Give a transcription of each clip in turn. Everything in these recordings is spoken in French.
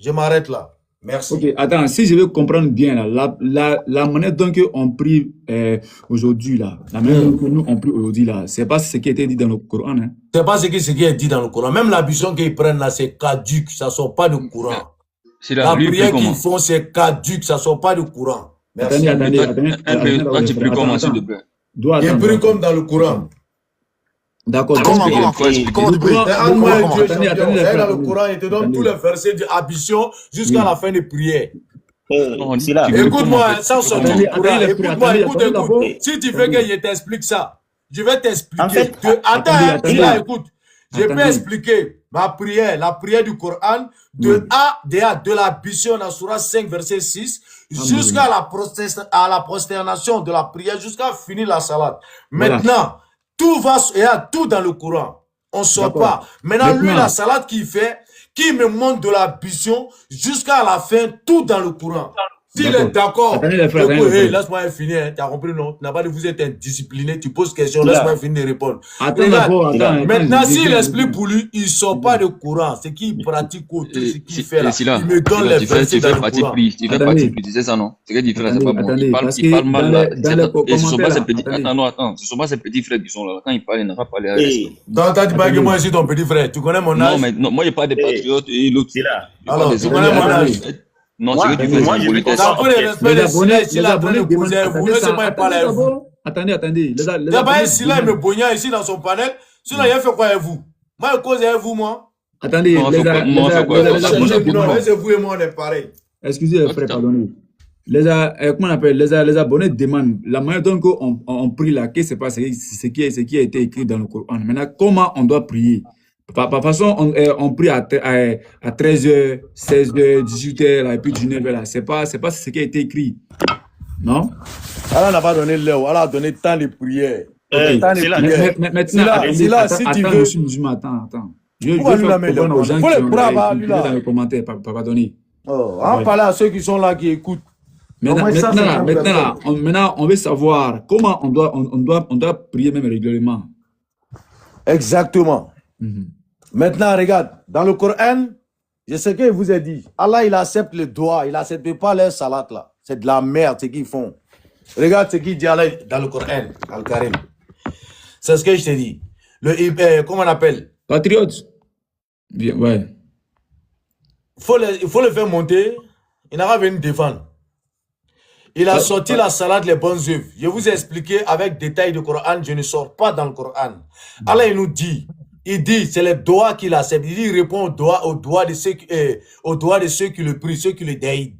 Je m'arrête là. Merci. Ok, attends, si je veux comprendre bien, là, la manière dont on prie aujourd'hui, là, la manière dont nous on prie aujourd'hui, là, c'est pas ce qui a été dit dans le Coran. Hein? C'est pas ce qui est dit dans le Coran. Même l'ambition qu'ils prennent là, c'est caduc, ça ne sort pas du Coran. La prière qu'ils font, c'est caduc, ça ne sort pas du Coran. Merci. Attendez. Toi, tu pries comment, s'il te plaît? Il prie comme dans le Coran. D'accord. Comment tu pries? Dans le Coran, il te donne tous les versets d'ambition jusqu'à la fin de prière. Écoute-moi, sans sortir du Coran. Écoute-moi, écoute. Si tu veux que je t'explique ça, je vais t'expliquer. Attends, écoute. Je peux expliquer ma prière, la prière du Coran, de l'ambition dans Surah 5, verset 6, jusqu'à la prosternation de la prière, jusqu'à finir la salade. Maintenant, tout va, il y a tout dans le Coran. On ne sort pas. Maintenant, lui, la salade qu'il fait, qui me montre de l'ambition jusqu'à la fin, tout dans le Courant. S'il est d'accord, laisse-moi finir, tu as compris, non? Tu n'as pas dit vous êtes indiscipliné, tu poses question, laisse-moi finir de répondre. Maintenant, s'il explique pour lui, il ne sort pas de Courant, ce qu'il pratique, ce qu'il fait là. Il me donne les versets dans le Courant. Tu fais partie pris, c'est ça, non? C'est que tu fais là, c'est pas bon. Il parle mal là. Et ce ne sont pas ces petits frères. Attends, ce ne sont pas ces petits frères qui sont là. Quand il parle, il n'a pas parlé à respect. Donc, tu as dit pas que moi, je suis ton petit frère. Tu connais mon âge? Non, mais moi, il n'y a pas de patriotes et l'autre. Alors, tu connais mon âge? Non, c'est que tu fais ça. Attendez. Il n'y a pas un Silla et me Bogna ici dans son panel. Sinon, il a fait quoi avec vous? Moi, je cause avec vous, moi. Attendez, vous et moi, on est pareil. Excusez, frère, pardonnez. Les abonnés demandent la manière dont on prie là, qu'est-ce qui se passe, ce qui a été écrit dans le Coran. Maintenant, comment on doit prier? Par façon, on prie à 13h, 16h, 18h, et puis 19h là. C'est pas ce qui a été écrit. Non? Allah n'a pas donné l'heure, Allah a donné tant de prières. Maintenant, si tu veux. Attends. Je veux comprendre aux gens qui sont dans les commentaires, pardonnez. On va parler à ceux qui sont là, qui écoutent. Maintenant, on veut savoir comment on doit prier même régulièrement. Exactement. Maintenant, regarde, dans le Coran, je sais qu'il vous a dit, Allah, il accepte les doigts, il n'accepte pas les salades là. C'est de la merde ce qu'ils font. Regarde ce qu'il dit Allah dans le Coran, dans le Karim. C'est ce que je te dis. Comment on appelle? Patriote. Bien, ouais. Il faut le faire monter, il n'a pas venu défendre. Il a sorti la salade, les bonnes œuvres. Je vous ai expliqué avec détail du Coran, je ne sors pas dans le Coran. Allah, il nous dit, c'est les doigts qu'il accepte. Il répond aux doigts de ceux qui le prient, ceux qui le déident.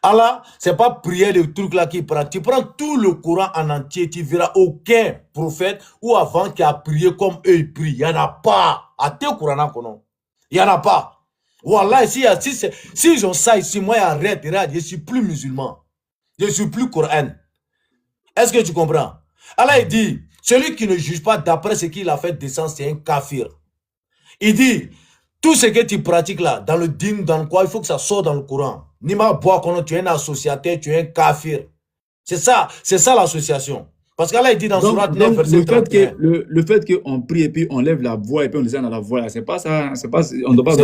Allah, c'est pas prier de trucs là qu'il prend. Tu prends tout le Coran en entier, tu verras aucun prophète ou avant qui a prié comme eux ils prient. Il n'y en a pas. À tes Coran, il n'y en a pas. Wallah, si ont ça ici, moi, arrête, je ne suis plus musulman. Je ne suis plus Coran. Est-ce que tu comprends? Allah, il dit, celui qui ne juge pas d'après ce qu'il a fait descendre, c'est un kafir. Il dit, tout ce que tu pratiques là, dans le dîme, dans quoi, il faut que ça sorte dans le Coran. Nima bois quand tu es un associateur, tu es un kafir. C'est ça l'association. Parce qu'Allah, il dit dans Surat 9, verset 31. Le fait qu'on prie et puis on lève la voix et puis on descend dans la voix, c'est pas ça. On doit pas.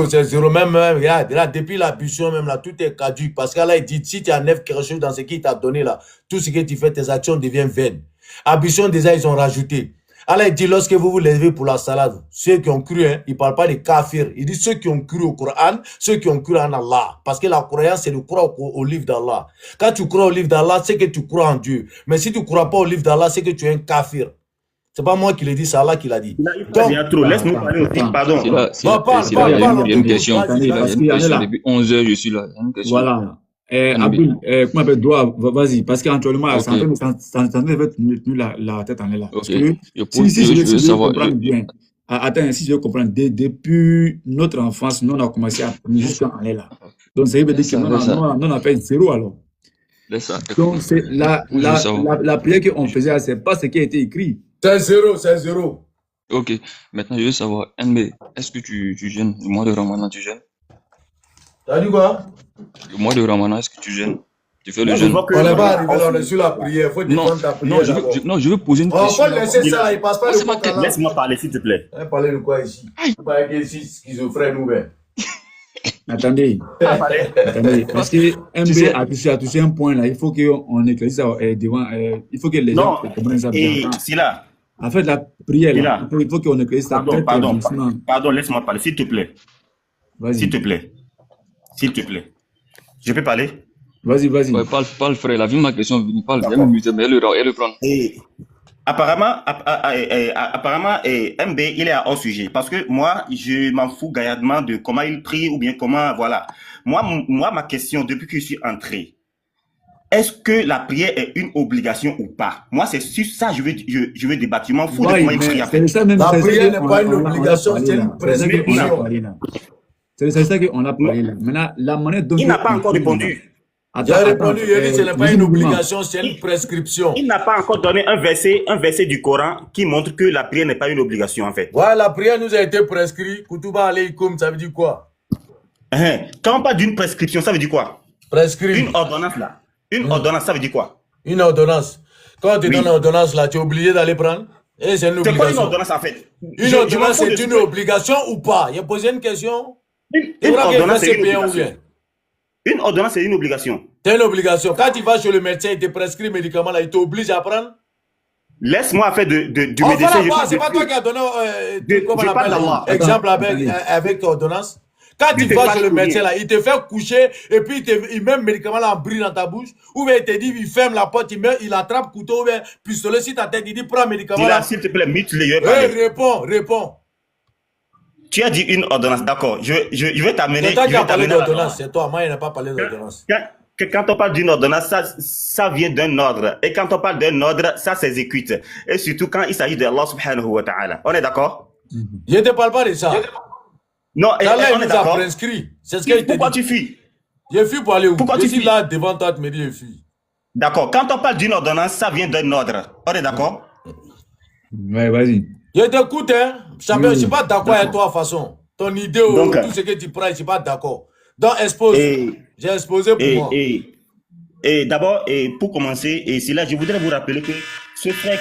C'est zéro. Même, regarde, là, depuis la bution, même là, tout est caduc. Parce qu'Allah, il dit, si tu as 9 quelque chose dans ce qu'il t'a donné là, tout ce que tu fais, tes actions deviennent vaines. Ambition, déjà, ils ont rajouté. Allah, il dit, lorsque vous vous levez pour la salade, ceux qui ont cru, il ne parle pas des kafirs. Il dit ceux qui ont cru au Coran, ceux qui ont cru en Allah. Parce que la croyance, c'est de croire au livre d'Allah. Quand tu crois au livre d'Allah, c'est que tu crois en Dieu. Mais si tu ne crois pas au livre d'Allah, c'est que tu es un kafir. C'est pas moi qui l'ai dit, c'est Allah qui l'a dit. Donc, laisse-nous parler aussi, pardon. Il y a une question. Depuis 11 heures, je suis là. Voilà. Abdul, comment appelle doigt, vas-y, parce qu'actuellement, c'est en train de tenir la tête en l'air. Parce que si je comprends bien, attends, si je comprends, depuis notre enfance, nous on a commencé à tenir jusqu'en l'air. Donc, ça veut dire que nous on a fait zéro alors. Donc, c'est la prière qu'on faisait, c'est pas ce qui a été écrit. C'est zéro. Ok, maintenant je veux savoir, NB, est-ce que tu jeûnes le mois de Ramadan, tu jeûnes? T'as dit quoi? Le mois de Ramadan, est-ce que tu jeûnes? Tu fais le jeûne? On n'est pas arrivé là, on est sur la prière. Il faut défendre ta prière. Non, je veux poser une question. On va laisser ça, il passe pas le temps. Laisse-moi parler, s'il te plaît. On va parler de quoi ici? On va parler ici, schizophrène ou bien. Attendez, parce que MB a touché un point là, il faut qu'on éclaircisse ça devant, il faut que les gens comprennent ça bien. Sila. En fait, la prière, là, il faut qu'on éclaircisse ça. Pardon, laisse-moi parler, s'il te plaît. S'il te plaît. S'il te plaît. Je peux parler? Vas-y. Ouais, parle, frère. Il a vu ma question. Parle. Il mais elle le prend. Apparemment, MB, il est à hors sujet. Parce que moi, je m'en fous gaillardement de comment il prie ou bien comment, voilà. Moi, ma question, depuis que je suis entré, est-ce que la prière est une obligation ou pas? Moi, c'est sur ça je veux débattre. Je m'en fous de comment il prie. La prière n'est pas une obligation, c'est une prescription. C'est ça qu'on a parlé là. Maintenant, la manière dont il n'a pas encore répondu. Il a répondu, il a dit que ce n'est pas une obligation, c'est une prescription. Il n'a pas encore donné un verset du Coran qui montre que la prière n'est pas une obligation en fait. Ouais, la prière nous a été prescrite. Koutuba alaykoum, ça veut dire quoi? Quand on parle d'une prescription, ça veut dire quoi? Prescrit. Une ordonnance là. Une ordonnance, ça veut dire quoi? Une ordonnance. Quand on te donne une ordonnance là, tu es obligé d'aller prendre? Et c'est une obligation. C'est quoi une ordonnance en fait? Une ordonnance, c'est une obligation ou pas? Il a posé une question. Une ordonnance, c'est une obligation. Une ordonnance, c'est une obligation. C'est une obligation. Quand tu vas chez le médecin, il te prescrit le médicament là, il t'oblige à prendre. Laisse-moi faire du médecin. C'est pas toi qui as donné exemple avec ordonnance. Quand tu vas chez le médecin là, il te fait coucher et puis il met le médicament là en brille dans ta bouche. Ou bien il te dit, il ferme la porte, il attrape couteau ou bien pistolet sur ta tête, il dit prends le médicament là. S'il te plaît, réponds. Tu as dit une ordonnance, d'accord. Je vais t'amener. C'est toi qui as parlé d'ordonnance, c'est toi. Moi, il n'a pas parlé d'ordonnance. Quand on parle d'une ordonnance, ça vient d'un ordre. Et quand on parle d'un ordre, ça s'exécute. Et surtout quand il s'agit de Allah subhanahu wa ta'ala. On est d'accord? Je ne te parle pas de ça. Non, on est d'accord. C'est ce qu'il te dit. Pourquoi tu fuis? Je fuis pour aller où? Pourquoi tu fuis? Je suis là devant toi, tu me dis je fuis. D'accord. Quand on parle d'une ordonnance, ça vient d'un ordre. On est d'accord? Ouais, vas-y. Je t'écoute, hein. Je ne suis pas d'accord avec toi, de toute façon. Ton idée ou tout ce que tu prends, je ne suis pas d'accord. Donc, expose. J'ai exposé pour moi. Et d'abord, pour commencer, c'est là, je voudrais vous rappeler que ce frère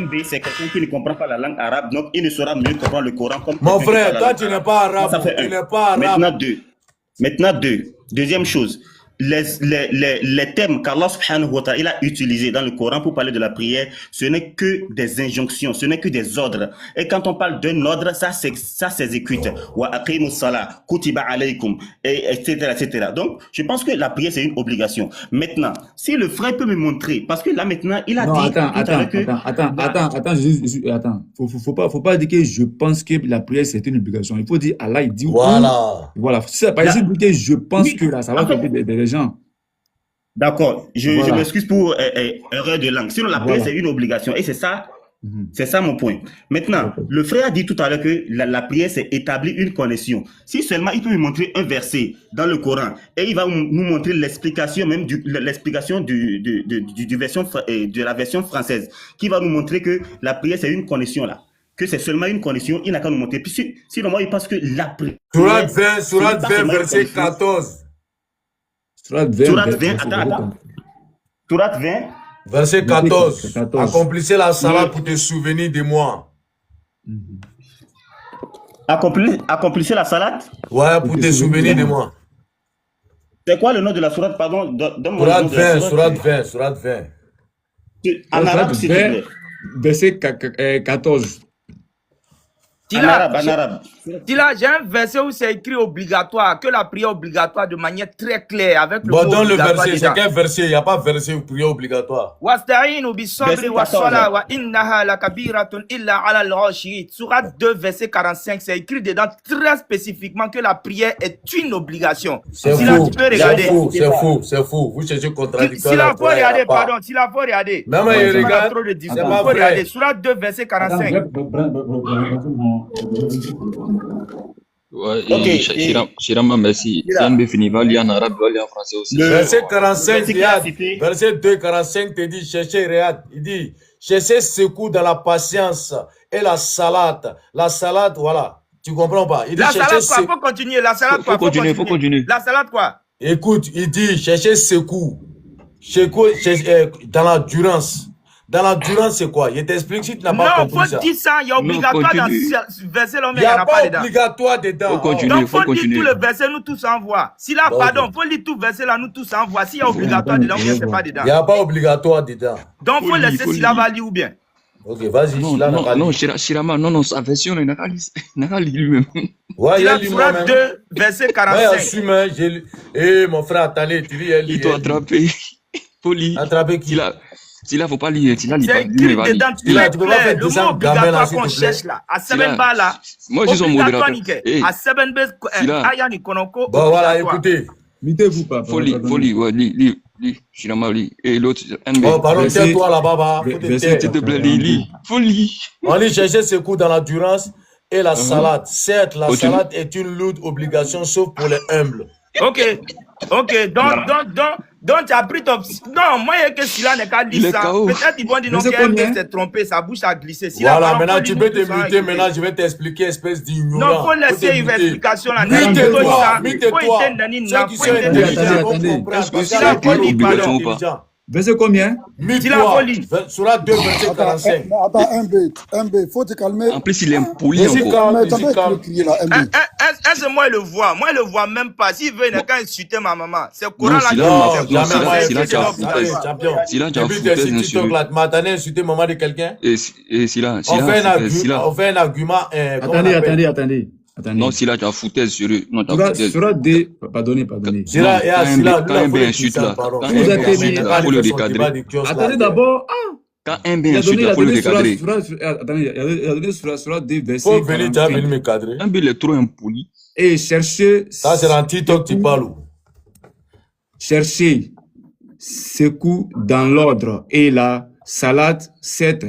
MB, c'est quelqu'un qui ne comprend pas la langue arabe, donc il ne saura mieux comprendre le Coran. Comme mon frère, toi, tu n'es pas arabe. Tu n'es pas arabe. Maintenant, deuxième chose. Les termes qu'Allah subhanahu wa ta'ala a utilisés dans le Coran pour parler de la prière, ce n'est que des injonctions, ce n'est que des ordres. Et quand on parle d'un ordre, ça s'exécute. Wa aqimus salah, kutiba alaykum, etc. Donc, je pense que la prière, c'est une obligation. Maintenant, si le frère peut me montrer, parce que là maintenant, il a dit... Attends. Faut pas dire que je pense que la prière, c'est une obligation. Il faut dire Allah, il dit... Voilà. C'est pas exemple que je pense que là, ça va tomber des gens. D'accord, je m'excuse pour erreur de langue. Sinon, la prière, c'est une obligation. Et c'est ça, mon point. Maintenant, le frère a dit tout à l'heure que la prière, c'est établir une connexion. Si seulement il peut nous montrer un verset dans le Coran et il va nous montrer l'explication même de la version française qui va nous montrer que la prière, c'est une connexion là. Que c'est seulement une connexion, il n'a qu'à nous montrer. Puis sinon, moi, il pense que la prière... Surat 20, verset 14. Surat 20, verset 14. Accomplissez la salat pour te souvenir de moi. Accomplissez la salat? Ouais, pour te souvenir de moi. C'est quoi le nom de la sourate, pardon? Surat 20. En arabe, s'il te plaît. Verset 14. En arabe. J'ai un verset où c'est écrit obligatoire, que la prière obligatoire de manière très claire avec le mot dans le verset, c'est quel verset? Il n'y a pas verset où prière obligatoire. Surat 2, verset 45, c'est écrit dedans très spécifiquement que la prière est une obligation. C'est faux. Vous cherchez contradictoire. S'il a faut regarder, Non, mais il regarde. Trop de discours. Il faut regarder. Surat 2, verset 45. Ouais, Chirama, merci. Si on finit, va lire en arabe, va lire en français aussi. Verset 45, verset 2, 45 te dit, cherchez, regarde, il dit, cherchez secours dans la patience et la salade. La salade, voilà. Tu comprends pas? Il dit, la salade quoi? Faut continuer. La salade quoi? Faut continuer. La salade quoi? Écoute, il dit, cherchez secours. Dans l'endurance. Dans l'endurance, c'est quoi? Je t'explique si tu n'as pas compris ça. Non, faut dire ça. Il y a obligatoire dans ce verset-là, mais il n'y a pas dedans. obligatoire dedans. Faut continuer, donc, faut faut lire continuer. tout le verset, nous tous en voix. Si là, pardon, faut lire tout le verset là, nous tous en voix. S'il y a obligatoire dedans, bien c'est pas dedans. Il n'y a pas obligatoire dedans. Donc, faut laisser Sila va lire ou bien. Ok, vas-y, Sila n'a pas Non, lu. Shirama, non, sa version, il n'a qu'à lire lui-même. Ouais, il a lu Sila moi-même. 2, verset Ouais, 45. assume, hein, j'ai lu. Eh, mon frère, attendez, tu lis, elle lit. Il doit attraper. Faut lire. Attraper qui? S'il faut pas lire, s'il a lit pas. C'est écrit dedans, tu peux pas faire le descendre mot gamin là, obligatoire s'il qu'on te plaît. cherche là, à Sebenba là, Moi, je suis son obligatoire, modérateur. Nike. À Sebenba, Ayani Konoko, Bon, voilà, obligatoire. écoutez. Mettez-vous pas. Faut lire, ouais, lis. Shirama, lis. Et l'autre, Oh, pardon, Verset- tais-toi là-bas, bah. Faut te verset- taire. s'il te plaît, lis. Faut lire. On lit chercher ses coups dans l'endurance et la salade. Certes, la Continue. salade est une lourde obligation, sauf pour les humbles. Ok, donc tu as pris ton... Non, moi, il y a que Sila n'est qu'à Il dire est ça. KO. Peut-être ils vont dire non, Mais c'est qu'un combien? s'est trompé, sa bouche a glissé. Sila, Voilà, pardon, maintenant faut tu dire peux nous tous te en muter, écouter. maintenant je vais t'expliquer, espèce d'ignorant. Non, faut laisser une muter. explication là. Mute-toi, Faut mute-toi. éteindre Nani, Ceux qui faut sont éteindre intelligents Nani. vont attendez. comprendre. Est-ce que Parce c'est que la une police obligation parle ou pas? intelligent. Verset combien? Mute-toi. Folie. Sur 2, verset 45. Attends, MB, faut te calmer. En plus, il est impoli Ici, encore. Mais t'as ici, pas calme. crier là, MB. Un, moi, il le voit. Moi, il le voit même pas. S'il veut, il n'a qu'à insulter ma maman. C'est le Coran Non, là qui Sila, Non, fait. non, jamais moi, Sila, tu as champion. Sila, tu as Depuis foutu tes des TikTok insultes. là, tu m'as entendu insulter maman de quelqu'un. Et Sila, On fait un argument. comment on Attendez, appelle? attendez. non, Sila, tu as foutu sérieux. Non, tu as foutu. Sur des... Pardonnez. Sila, quand un bien insulte là, quand un bien insulte là, faut le recadrer. Attendez d'abord. Quand un Il bien a insulte donné, là, faut le recadrer. attendez, il a donné sur des versets. Faut venir, tu vas 45. venir me cadrer. Un bien est trop impoli. Et cherchez Ça, c'est dans TikTok, tu parles. cherchez ce coup dans l'ordre et la salade 7.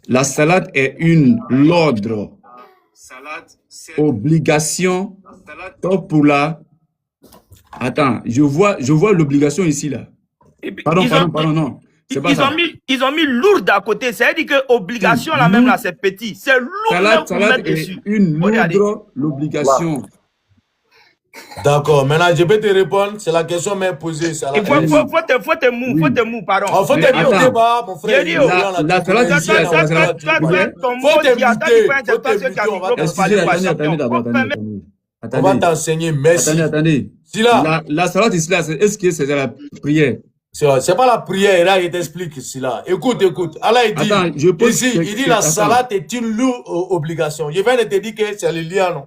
La salade est l'ordre obligation top pour la. Attends, je vois l'obligation ici là. Pardon, non. C'est pas ça. Ils ont mis lourd à côté. C'est-à-dire que obligation là même là, c'est petit. C'est lourd même pour Salade mettre est dessus. une Faut regarder. lourde l'obligation. D'accord, maintenant je peux te répondre. C'est la question m'est posée. C'est la Il faut te mou, pardon. Oh, faut te attends. muter, bah, mon frère. J'ai dit, la salade ici, Toi, ton mot dit, attends, tu peux interpréter qui a micro pour parler Excusez, pas attendez, champion. d'abord, Faut permettre- On va t'enseigner, merci. Attendez. Sila, La salade ici là, est-ce que c'est la prière? c'est pas la prière, là, il t'explique, Sila. Écoute. Allah, il dit, Attends, je pose ici, il dit la salade est une lourde obligation. Je viens de te dire que c'est le lien, non?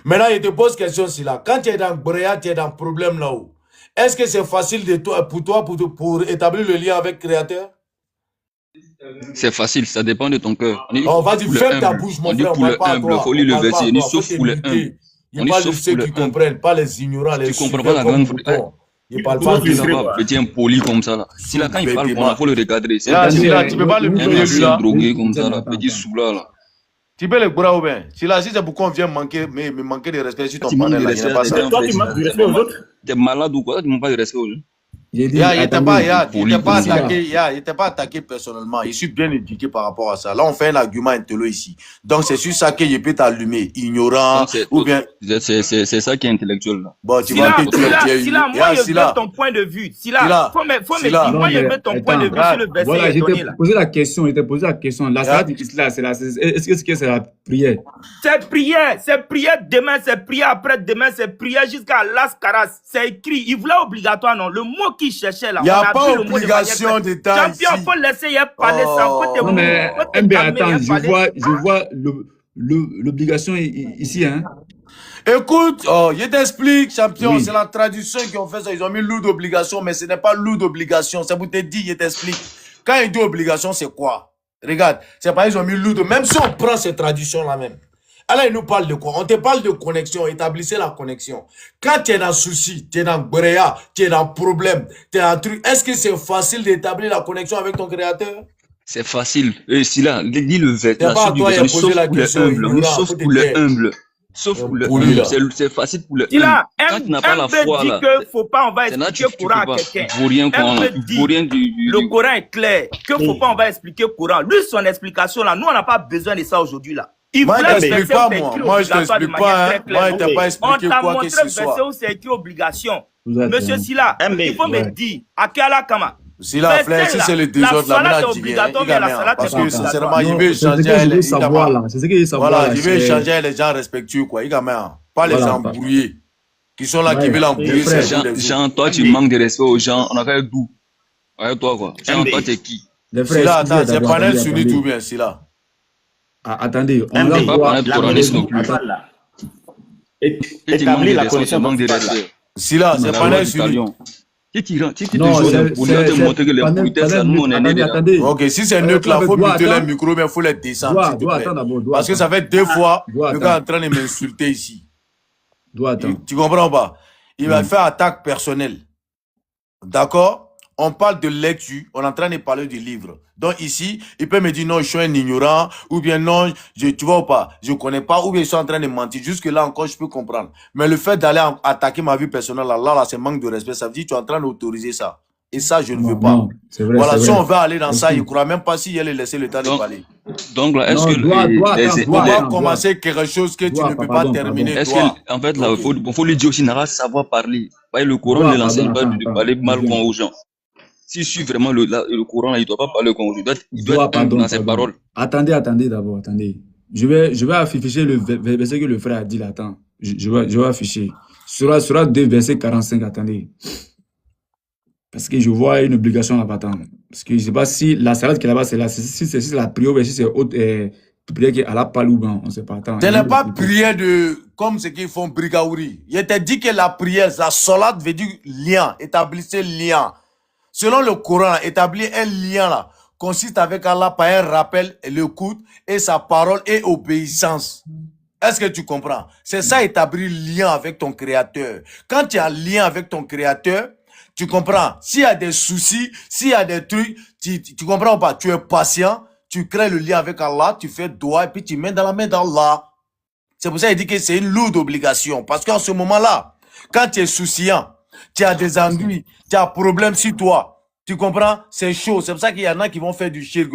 Maintenant, il te pose question, Sila. Quand tu es dans Bréa, tu es dans problème là-haut. Est-ce que c'est facile pour toi pour établir le lien avec le Créateur? C'est facile, ça dépend de ton cœur. On va dire, ferme ta bouche, mon On dit frère. pour le humble, faut lire le verset. On dit sauf pour le humble. Il n'y a pas ceux qui comprennent, pas les ignorants, les Tu comprends pas la grande frère. Il parle Pas pas de ça ça. va, petit impoli comme ça là. Si là, quand il parle, il faut le recadrer. C'est Là, un Sila, tu peux pas le ancien muter, drogué comme ça là, petit soula là. Tu peux le bourrer ou bien? Si c'est pour qu'on vienne me manquer de respect sur ton Tu manques panel, de là, il n'y a pas ça. respect. Toi, tu manques de respect aux autres. T'es malade ou quoi? Tu manques pas de respect aux gens. J'ai dit, Il n'était pas, attendez. il était pas attaqué personnellement. Je suis bien éduqué par rapport à ça. Là, on fait un argument intello ici. Donc, c'est sur ça que je peux t'allumer. Ignorant, ou bien. C'est ça qui est intellectuel là. Bon, tu vas Sila, moi, je veux ton point de vue. Sila, faut me dire, moi, je veux ton point de vue sur le Voilà, verset je donné t'ai là. posé la question. La salade ici là, est-ce que c'est la prière? C'est prière demain, c'est prière après-demain, c'est prière jusqu'à l'ascaras. C'est écrit. Il voulait obligatoire, non? Le mot qu'il cherchait là. Il n'y on a pas pris le mot de obligation manière- de temps Champion, ici. faut laisser y parler ça. Faut te Non mais faut te MB, calmer, attends, y parler. je vois l'obligation ici, hein. Écoute, je t'explique, champion, Oui. c'est la traduction qui ont fait ça. Ils ont mis lourd d'obligation, mais ce n'est pas lourd d'obligation. C'est pour te dire, je t'explique. Quand il dit obligation, c'est quoi? Regarde, c'est pas ils ont mis lourd. Même si on prend ces traductions-là même. Alors, il nous parle de quoi? On te parle de connexion, établissez la connexion. Quand tu es dans souci, tu es dans bréa, tu es dans problème, tu es dans truc, est-ce que c'est facile d'établir la connexion avec ton créateur? C'est facile. Et si là, lis le verset. C'est pas à toi, il a posé la question, Sauf pour le humble. Sauf pour le humble. C'est facile pour le humble. Sila, Quand tu n'as pas la un foi dit là. que faut pas, on va C'est là expliquer tu le Coran peux à pas. quelqu'un. Il vaut rien Un peut il dire, vaut rien du. le Coran est clair, que faut pas, on va expliquer le Coran. Lui, son explication là, nous, on n'a pas besoin de ça aujourd'hui là. Il Moi, voulait je t'explique verser pas, où c'est moi. écrit Moi, je obligatoire de t'explique pas, manière hein. très Moi, claire. je t'ai pas On expliqué t'a quoi que montré ce le soit. verset où c'est écrit obligation. Vous êtes, Monsieur Sila, MB, il faut me ouais. dire, à Kala Kama, Si la flèche, si c'est le désordre, la salade est ménage, obligatoire, mais la salade parce est que sincèrement, obligatoire. il veut échanger avec les gens. C'est ce qu'il veut savoir. Voilà, il veut échanger avec les gens respectueux, quoi. Il pas les embrouillés. Qui sont là, qui veulent embrouiller. Jean, toi, tu manques de respect aux gens. On a fait d'où? Ouais, toi, quoi. Jean, toi, t'es qui? C'est là, attends, c'est panel sunnite ou bien, c'est là. Attendez, on va pas parler de coranisme non plus. Établir la connaissance manque de respect. C'est là, c'est panel sunnite. Tu te joues pour te montrer que les politesses, là, nous, on est nés dedans. Ok, si c'est neutre là, il faut muter les micros, mais il faut les descendre. Parce que ça fait 2 fois le gars est en train de m'insulter ici. Tu comprends pas? Il va faire attaque personnelle. D'accord? On parle de lecture, on est en train de parler du livre. Donc ici, il peut me dire non, je suis un ignorant, ou bien non, tu vois ou pas, je connais pas, ou bien je suis en train de mentir. Jusque là encore, je peux comprendre. Mais le fait d'aller attaquer ma vie personnelle, là, c'est manque de respect. Ça veut dire que tu es en train d'autoriser ça. Et ça, je ne veux pas. Vrai, voilà, si on veut aller dans ça, il ne croit même pas s'il allait laisser le temps de parler. Donc là, est-ce que... on va commencer quelque chose que tu ne peux pas terminer. Est-ce que, en fait, là, il faut lui dire aussi, Nara, savoir parler. Le Coran ne l'enseigne pas de parler mal aux gens. Si je suis vraiment le courant, il ne doit pas parler comme je dois. Il doit être dans ses paroles. Attendez d'abord, attendez. Je vais afficher le verset que le frère a dit là. Attends, je vais afficher. Sera 2 verset 45, attendez. Parce que je vois une obligation là-bas. Attends. Parce que je ne sais pas si la salade qui est là-bas, c'est là. Si c'est la prière, ou si c'est autre prière qui est à la palouba, on ne sait pas. Attends. Ce n'est pas prière comme ce qu'ils font brigaouri. Il t'a dit que la prière, la salade veut dire lien, établissez lien. Selon le Coran, établir un lien là consiste avec Allah par un rappel et l'écoute et sa parole et obéissance. Est-ce que tu comprends? C'est ça, établir lien avec ton Créateur. Quand tu as lien avec ton Créateur, tu comprends? S'il y a des soucis, s'il y a des trucs, tu comprends pas? Tu es patient, tu crées le lien avec Allah, tu fais doigt et puis tu mets dans la main d'Allah. C'est pour ça qu'il dit que c'est une lourde obligation. Parce qu'en ce moment-là, quand tu es souciant, tu as des ennuis, tu as un problème sur toi. Tu comprends? C'est chaud. C'est pour ça qu'il y en a qui vont faire du shirk.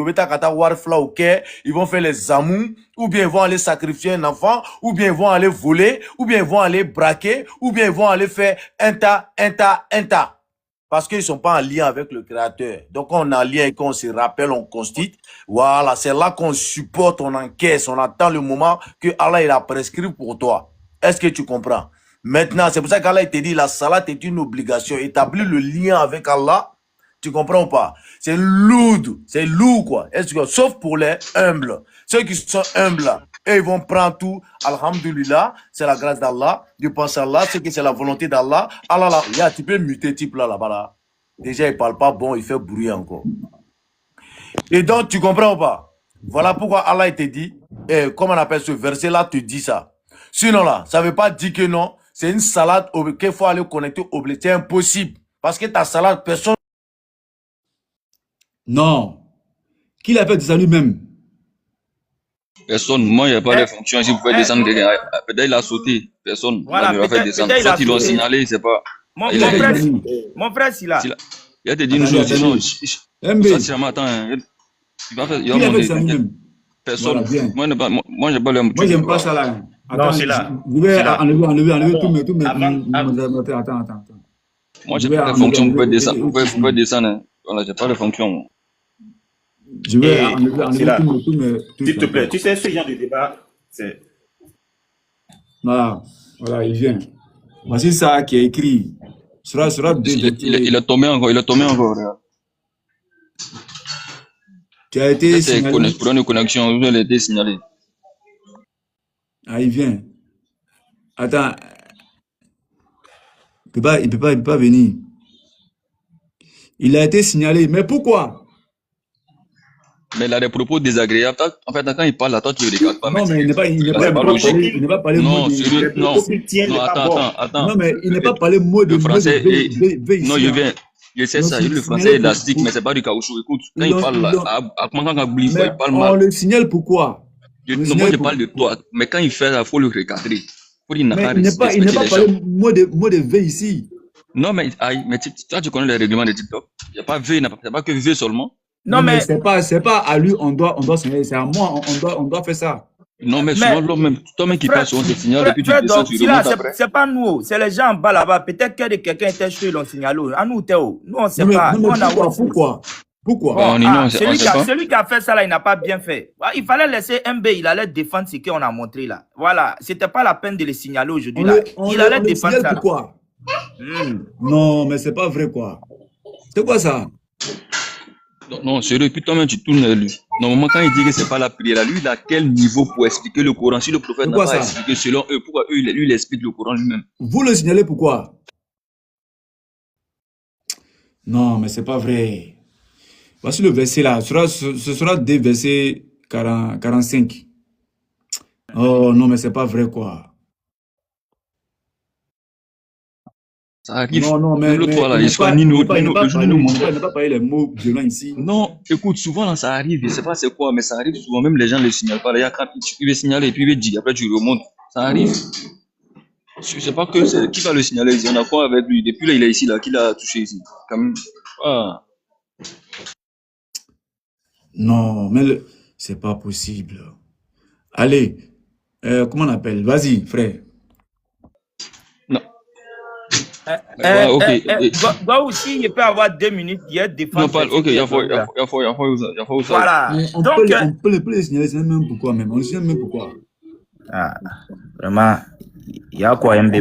Ils vont faire les amous, ou bien ils vont aller sacrifier un enfant, ou bien ils vont aller voler, ou bien ils vont aller braquer, ou bien ils vont aller faire un tas. Parce qu'ils ne sont pas en lien avec le Créateur. Donc on est en lien et qu'on se rappelle, on constitue. Voilà, c'est là qu'on supporte, on encaisse, on attend le moment que Allah il a prescrit pour toi. Est-ce que tu comprends? Maintenant, c'est pour ça qu'Allah te dit, la salat est une obligation. Établir le lien avec Allah, tu comprends ou pas? C'est lourd quoi. Sauf pour les humbles. Ceux qui sont humbles, eux, ils vont prendre tout. Alhamdulillah, c'est la grâce d'Allah. Dieu pense à Allah, c'est que c'est la volonté d'Allah. Allah, là, tu peux muter type là-bas. Là. Déjà, il parle pas bon, il fait bruit encore. Et donc, tu comprends ou pas? Voilà pourquoi Allah te dit, comment on appelle ce verset-là, te dit ça. Sinon là, ça veut pas dire que non. C'est une salade qu'il faut aller connecter au blé. C'est impossible. Parce que ta salade, personne... Non. Qui l'a fait de ça lui-même? Personne. Moi, il n'y a pas de fonction. Si vous pouvez descendre quelqu'un, peut-être il a sauté. Personne. Voilà, il va faire descendre. Soit ils l'ont signalé, c'est pas... Mon frère, c'est là. Il a te dit une chose. Sinon, attends. Il va faire... Qui l'a fait de ça lui-même? Personne. Moi, j'ai pas le... Moi, j'aime pas ça là. Non, c'est là. Je vais enlever tout mes... Attends. Moi, j'ai pas de fonction. Vous pouvez descendre. Voilà, j'ai pas de fonction. Je vais enlever tout mes... S'il te plaît, tu sais, ce genre de débat, c'est... Voilà, il vient. Voici ça qui est écrit. Il est tombé encore, regarde. Tu as été signalé. Pour une connexion, vous avez été signalé. Ah, il vient. Attends. Il peut pas venir. Il a été signalé. Mais pourquoi? Mais il a des propos désagréables. En fait, quand il parle là, toi, tu ne regardes pas. Non, mais il n'est pas parlé non, attends. Non, mais il n'est pas parlé mot de français. Non, je sais ça. Le français est élastique, mais ce n'est pas du caoutchouc. Écoute, quand il parle là, il parle mal. On le signale pourquoi? Moi, je parle de toi. Mais quand il fait ça, il faut le recadrer. Il n'est pas parlé mot de V ici. Non, mais toi, tu connais les règlements de TikTok. Il n'y a pas V, il n'y a pas que V seulement. Non, mais c'est pas à lui, on doit signaler, c'est à moi, on doit faire ça. Non, mais souvent, toi-même qui passe sur tes signaux, depuis que tu descends, tu remontes après. C'est pas nous, c'est les gens en bas là-bas. Peut-être que quelqu'un était chez l'on signalé. À nous, Théo. Nous, on sait pas. Pourquoi bon, celui qui a fait ça là, il n'a pas bien fait. Il fallait laisser MB, il allait défendre ce qu'on a montré là. Voilà, c'était pas la peine de les signaler aujourd'hui là. Il allait défendre ça. Pourquoi Non, mais c'est pas vrai quoi. C'est quoi ça? Non, sérieux, puis toi-même tu tournes lui. Normalement, quand il dit que c'est pas la prière, lui, il a quel niveau pour expliquer le Coran? Si le prophète n'a pas expliqué selon eux, pourquoi lui, il explique le Coran lui-même? Vous le signalez pourquoi? Non, mais c'est pas vrai. Voici le verset là. Ce sera des versets 45. Oh non, mais c'est pas vrai quoi. Ça arrive. Non, mais l'autre fois là, il soit ne pas parler les mots violents ici. Non, écoute, souvent là, ça arrive, je sais pas c'est quoi, mais ça arrive souvent, même les gens ne le signalent pas. Il y a quand il veut signaler et puis il veut dire, après tu remontes. Ça arrive. Je sais pas que c'est qui va le signaler ici. On a quoi avec lui? Depuis là, il est ici, là, qui l'a touché ici. Quand même. Ah. Non, mais c'est pas possible. Allez, comment on appelle? Vas-y, frère. Non. Toi aussi, il peut avoir 2 minutes, il y a des Non, pas, ok, il y a Voilà. On peut les signaler, c'est même pourquoi même. On sait même pourquoi. Ah, vraiment, il y a quoi MB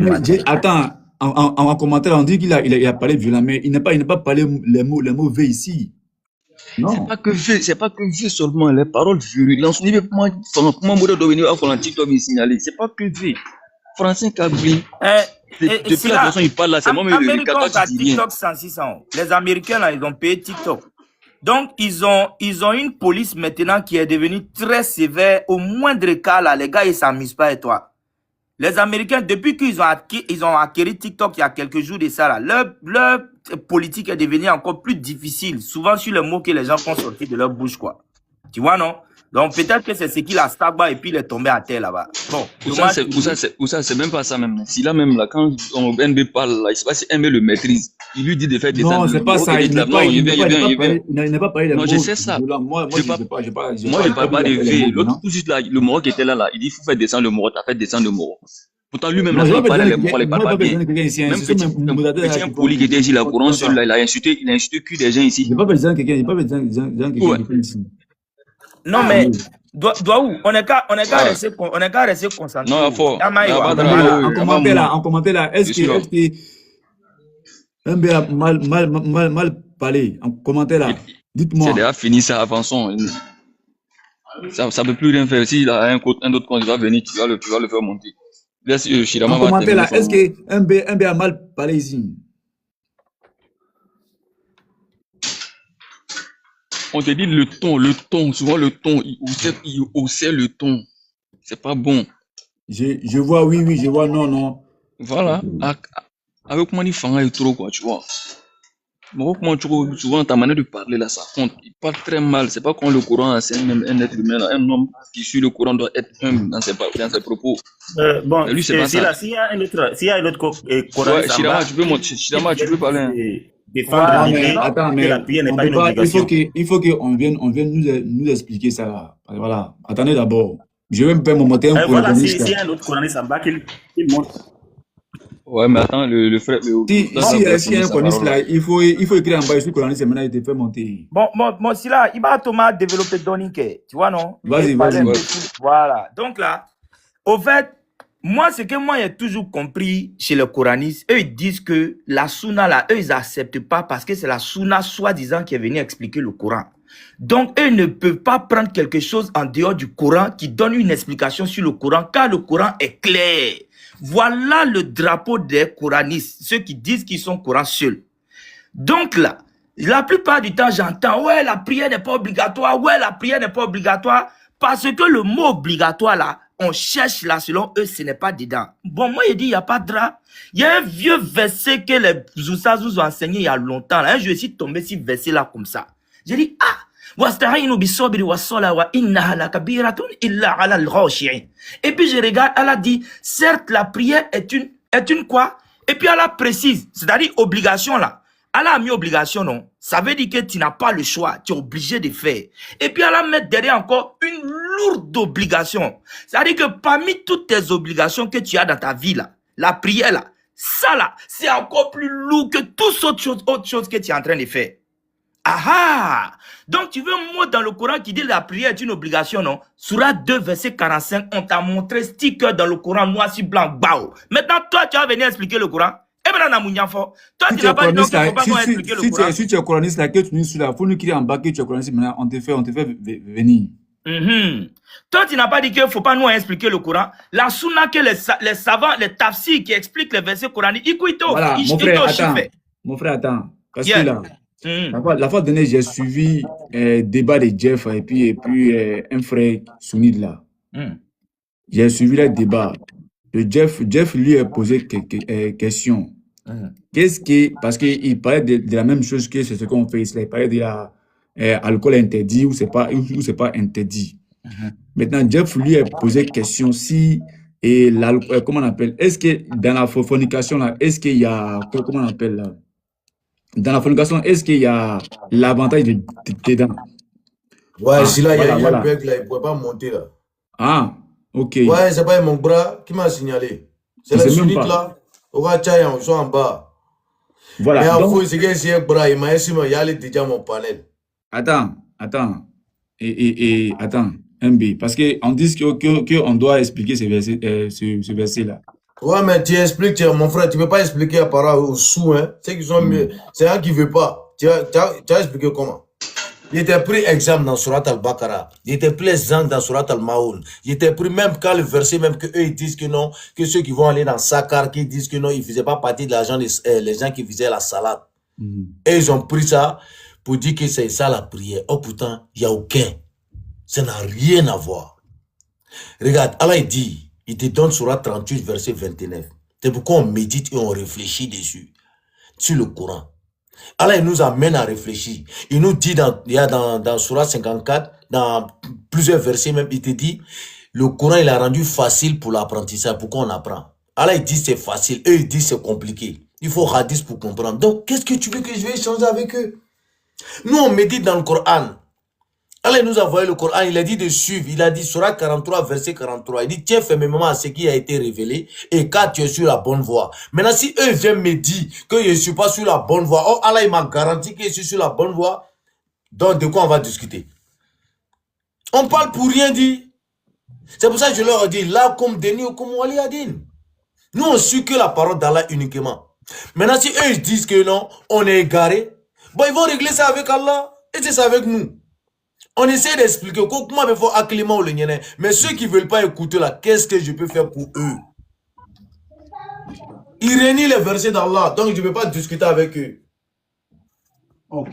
Attends, en commentaire, on dit qu'il a parlé violemment, mais il n'a pas parlé les mots V ici. Non. C'est pas que V seulement, les paroles virulentes. Comment Moura doit venir à TikTok me signaler? C'est pas que V. Français Kabri. Depuis la façon il parle là, c'est moi mais le TikTok 106 ans. Les Américains là, ils ont payé TikTok. Donc ils ont une police maintenant qui est devenue très sévère. Au moindre cas là, les gars ils s'amusent pas avec toi. Les Américains, depuis qu'ils ont acquis TikTok il y a quelques jours de ça là, leur politique est devenue encore plus difficile. Souvent sur les mots que les gens font sortir de leur bouche quoi. Tu vois non? Donc peut-être que c'est ce qu'il a stagba et puis il est tombé à terre là-bas. Bon. C'est même pas ça même. Si là même là, quand NB parle là, il sait pas si NB le maîtrise. Il lui dit de faire des Non, c'est pas ça. Il n'a pas parlé de mots. Non, je sais ça. Moi, je parle pas de V. L'autre tout juste là, le Moro qui était là, il dit il faut faire descendre le Moro, t'as fait descendre le Moro. Pourtant lui-même là, il parlait les Moro, il parle pas bien. Même petit poli qui était ici là, courant sur là, il a insulté que des gens ici. Il n'a pas besoin de quelqu'un ici. Non, mais, on n'est qu'à rester concentré. Non, il faut. En commentaire là, est-ce que MB a mal parlé? En commentaire là, dites-moi. C'est déjà fini ça, avançons. Ça ne peut plus rien faire. S'il a un autre compte, il va venir, tu vas le faire monter. En commentaire là, est-ce que MB a mal parlé ici? On te dit le ton, souvent le ton, il haussait le ton. C'est pas bon. Je vois oui, je vois non. Voilà. Avec moi, il fait trop, quoi, tu vois. Mais comment tu vois, souvent, ta manière de parler, là, ça compte. Il parle très mal. C'est pas quand le courant, c'est un être humain, là. Un homme qui suit le courant doit être humble dans ses propos. Bon, lui, c'est pas ça. S'il y a un autre courant, ouais, Shirama, tu peux parler. Attends, mais il faut qu'on vienne nous expliquer ça là. Voilà. Attendez d'abord. Je vais me faire mon moteur. Voilà, s'il y a un autre coraniste en bas, qu'il montre. Ouais, mais attends, le frère. Si y a un coraniste là, il faut écrire en bas, je suis coraniste, et maintenant il te fait monter. Bon, si là, il va Thomas développer Donike. Tu vois, non? Vas-y. Voilà. Donc là, au fait, moi, ce que moi j'ai toujours compris chez les coranistes, eux ils disent que la sunna là, eux ils acceptent pas parce que c'est la sunna soi-disant qui est venue expliquer le Coran. Donc eux ne peuvent pas prendre quelque chose en dehors du Coran qui donne une explication sur le Coran car le Coran est clair. Voilà le drapeau des coranistes, ceux qui disent qu'ils sont Coran seuls. Donc là, la plupart du temps j'entends ouais la prière n'est pas obligatoire, parce que le mot obligatoire là, on cherche là, selon eux, ce n'est pas dedans. Bon, moi, il dit, il n'y a pas de drap. Il y a un vieux verset que les Zoussas nous ont enseigné il y a longtemps. Là. Je suis tombé sur ce verset-là comme ça. J'ai dit, et puis je regarde, elle a dit, certes, la prière est une quoi? Et puis elle a précise, c'est-à-dire obligation là. Allah a mis obligation, non? Ça veut dire que tu n'as pas le choix. Tu es obligé de faire. Et puis Allah met derrière encore une lourde obligation. C'est-à-dire que parmi toutes tes obligations que tu as dans ta vie, là, la prière, là, ça, là, c'est encore plus lourd que toutes autres choses que tu es en train de faire. Ah! Donc, tu veux un mot dans le Coran qui dit la prière est une obligation, non? Surah 2, verset 45, on t'a montré sticker dans le Coran, noir sur blanc, bao. Maintenant, toi, tu vas venir expliquer le Coran. Eh bien, toi, tu n'as pas dit non, qu'il ne faut pas expliquer le Coran. Si tu es coraniste, là, que tu nous suis là, il faut nous crier en bas que tu es coraniste, maintenant, on te fait venir. Toi, tu n'as pas dit qu'il ne faut pas nous expliquer le Coran. La sunna que les savants, les tafsirs qui expliquent les versets coraniques, voilà, mon frère, attends. Parce que là, la fois dernière, j'ai suivi débat de Jeff et puis un frère sunnite là. J'ai suivi le débat. Jeff lui a posé quelques questions. Qu'est-ce que, parce qu'il parlait de la même chose que ce qu'on fait ici. Il parlait de l'alcool interdit ou c'est pas interdit. Maintenant, Jeff lui a posé question si comment on appelle, est-ce que dans la fornication là, est-ce qu'il y a, comment on appelle là? Dans la fornication, est-ce qu'il y a l'avantage dedans? Ouais, si là, il y a un bug là, il ne pouvait pas monter là. Ah, ok. Ouais, c'est pas mon bras qui m'a signalé. C'est la sunnite là. On va tchailler en bas. Voilà. Mais en fait, c'est que c'est un bras, il m'a essayé, il allait déjà mon panel. Attends. Attends, MB, parce qu'on dit qu'on doit expliquer ce verset-là. Ouais, mais tu expliques, mon frère, tu ne peux pas expliquer à part aux sous, hein. C'est un qui ne veut pas. Tu as expliqué comment? Il était pris exemple dans Surat al-Baqarah. Il était pris exemple dans Surat al-Maoun. Il était pris même quand le verset, même que eux ils disent que non, que ceux qui vont aller dans Sakar, qui disent que non, ils ne faisaient pas partie de l'argent les gens qui faisaient la salade. Et ils ont pris ça pour dire que c'est ça la prière. Oh putain, il n'y a aucun. Ça n'a rien à voir. Regarde, Allah il dit, il te donne Surat 38, verset 29. C'est pourquoi on médite et on réfléchit dessus, sur le Coran. Allah il nous amène à réfléchir. Il nous dit dans Surat 54, dans plusieurs versets même, il te dit, le Coran il a rendu facile pour l'apprentissage, pour qu'on apprend. Allah il dit c'est facile, eux ils disent c'est compliqué. Il faut hadith pour comprendre. Donc, qu'est-ce que tu veux que je vais échanger avec eux? Nous on médite dans le Coran. Allah nous a envoyé le Coran, il a dit de suivre, il a dit Surah 43, verset 43, il dit tiens fermement à ce qui a été révélé et car tu es sur la bonne voie. Maintenant si eux viennent me dire que je ne suis pas sur la bonne voie, oh Allah il m'a garanti que je suis sur la bonne voie, donc de quoi on va discuter? On parle pour rien dire. C'est pour ça que je leur ai dit, là comme Denis ou comme Wali Adin. Nous on suit que la parole d'Allah uniquement. Maintenant si eux disent que non, on est égaré, bon ils vont régler ça avec Allah et c'est ça avec nous. On essaie d'expliquer comment il faut acclimater le Niéné. Mais ceux qui ne veulent pas écouter là, qu'est-ce que je peux faire pour eux? Ils renient les versets d'Allah, donc je ne peux pas discuter avec eux. Ok.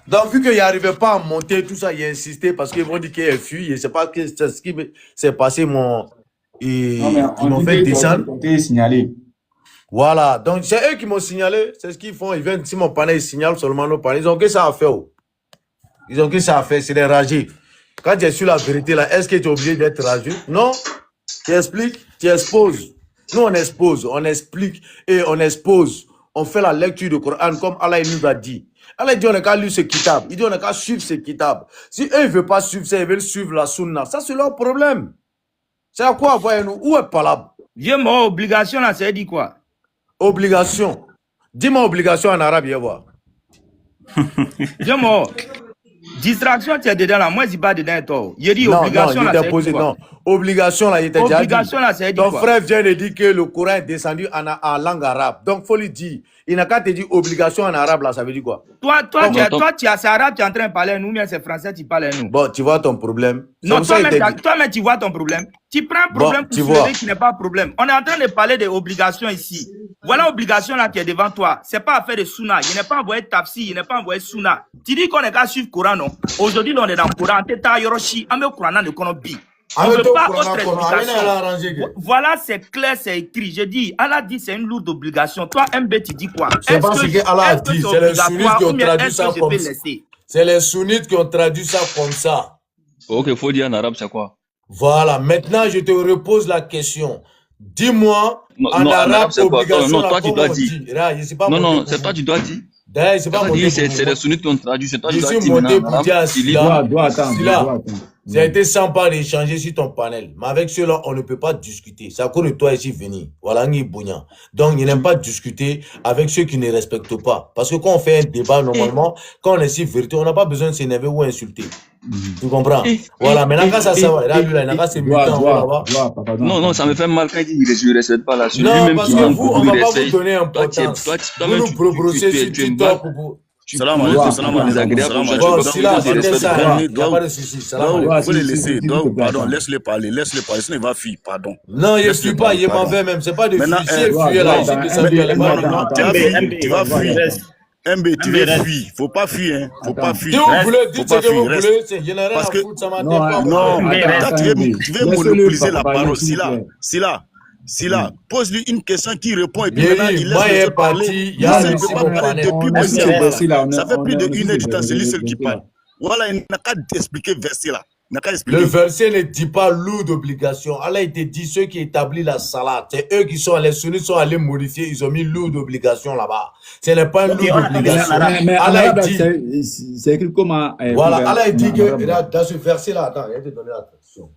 Donc vu qu'il n'arrivait pas à monter, tout ça, il a insisté parce qu'ils vont dire qu'il est fui. Je ne sais pas ce qui s'est passé. Ils m'ont fait descendre. Signalé. Voilà, donc c'est eux qui m'ont signalé. C'est ce qu'ils font. Ils viennent, si mon panel signale seulement nos panels, ils ont que ça à faire. Ils ont que ça à faire, c'est des ragés. Quand tu es sur la vérité là, est-ce que tu es obligé d'être rageux? Non. Tu expliques, tu exposes. Nous on expose, on explique et on expose. On fait la lecture du Coran comme Allah nous a dit. Allah dit on n'a qu'à lire ce kitab. Il dit on n'a qu'à suivre ce kitab. Si eux ne veulent pas suivre ça, ils veulent suivre la sunna. Ça c'est leur problème. C'est à quoi voyez-nous? Où est Palab? Dis-moi, obligation là, ça dit quoi? Obligation. Dis-moi obligation en arabe, viens voir. Dis-moi. Distraction, tu es dedans là. Moi, je ne dis pas dedans toi. Il dit obligation là, c'est quoi? Non, obligation là, il était déjà dit. Obligation là, c'est dit quoi? Ton frère vient de dire que le Coran est descendu en langue arabe. Donc, il faut lui dire. Il n'a qu'à te dire obligation en arabe là, ça veut dire quoi? Toi, tu es arabe, tu es en train de parler à nous, mais c'est français, tu parles à nous. Bon, tu vois ton problème. Non, toi-même, tu vois ton problème. Tu prends un problème pour soulever qui n'est pas un problème. On est en train de parler des obligations ici. Voilà l'obligation là qui est devant toi. C'est pas affaire de Sunna. Il n'est pas envoyé Tafsi, il n'est pas envoyé Sunna. Tu dis qu'on est qu'à suivre le Coran, non? Aujourd'hui, on est dans le Coran. Tu es Yoroshi, on met le Coran dans le Konobi. On ne veut pas autre explication. Voilà, c'est clair, c'est écrit. Je dis, Allah dit c'est une lourde obligation. Toi, MB, tu dis quoi? C'est pas ce que Allah a dit. C'est les sunnites qui ont traduit ça comme ça. C'est les sunnites qui ont traduit ça comme ça. Ok, il faut dire en arabe, c'est quoi? Voilà, maintenant je te repose la question. Dis-moi en arabe, c'est quoi? obligation. Non, toi tu dois dire. Non, c'est toi tu dois dire. D'ailleurs, c'est pas monté. C'est les sunnites qui ont traduit. C'est toi je qui suis dit monté maintenant. pour dire à Silla. Attends. Ça a été sympa d'échanger sur ton panel. Mais avec ceux-là, on ne peut pas discuter. C'est à cause de toi ici venir. Voilà, donc, il n'aime pas discuter avec ceux qui ne respectent pas. Parce que quand on fait un débat, normalement, quand on est si vérité, on n'a pas besoin de s'énerver ou insulter. Tu comprends? Voilà, maintenant, quand ça va, là, il a c'est Non, ça me fait mal quand il dit que je ne respecte pas la suite. Non, parce que vous, on ne va pas vous donner importance. Vous nous proposez sur TikTok pour... Salam alaikum, salam alaikum. Bon, si là, c'est ça, il n'y a pas de souci. Salam alaikum. Faut les laisser. Pardon, laisse-les parler, sinon il va fuir, pardon. Non, il ne fuit pas, il m'en veut même. C'est pas de fuir. Si il fuit là, tu vas fuir. MB, tu vas fuir. Faut pas fuir, hein. Faut pas fuir. Si vous voulez, dites ce que vous voulez. Il n'y en a rien à foutre, ça m'intéresse pas. Non, tu veux monopoliser la parole. Si là, pose-lui une question qui répond et puis maintenant il laisse parler. Il ne peut pas parler depuis ça fait plus de 1 heure du temps, c'est lui seul qui parle. Voilà, il n'a qu'à expliquer le verset là. Le verset ne dit pas lourd d'obligation. Allah il te dit ceux qui établissent la salat. C'est eux qui sont allés, sunnites sont allés modifier, ils ont mis lourd d'obligation là-bas. Ce n'est pas une lourde d'obligation. Allah il dit. C'est écrit comment. Voilà, Allah il dit que dans ce verset là, attends, il va te donner la traduction.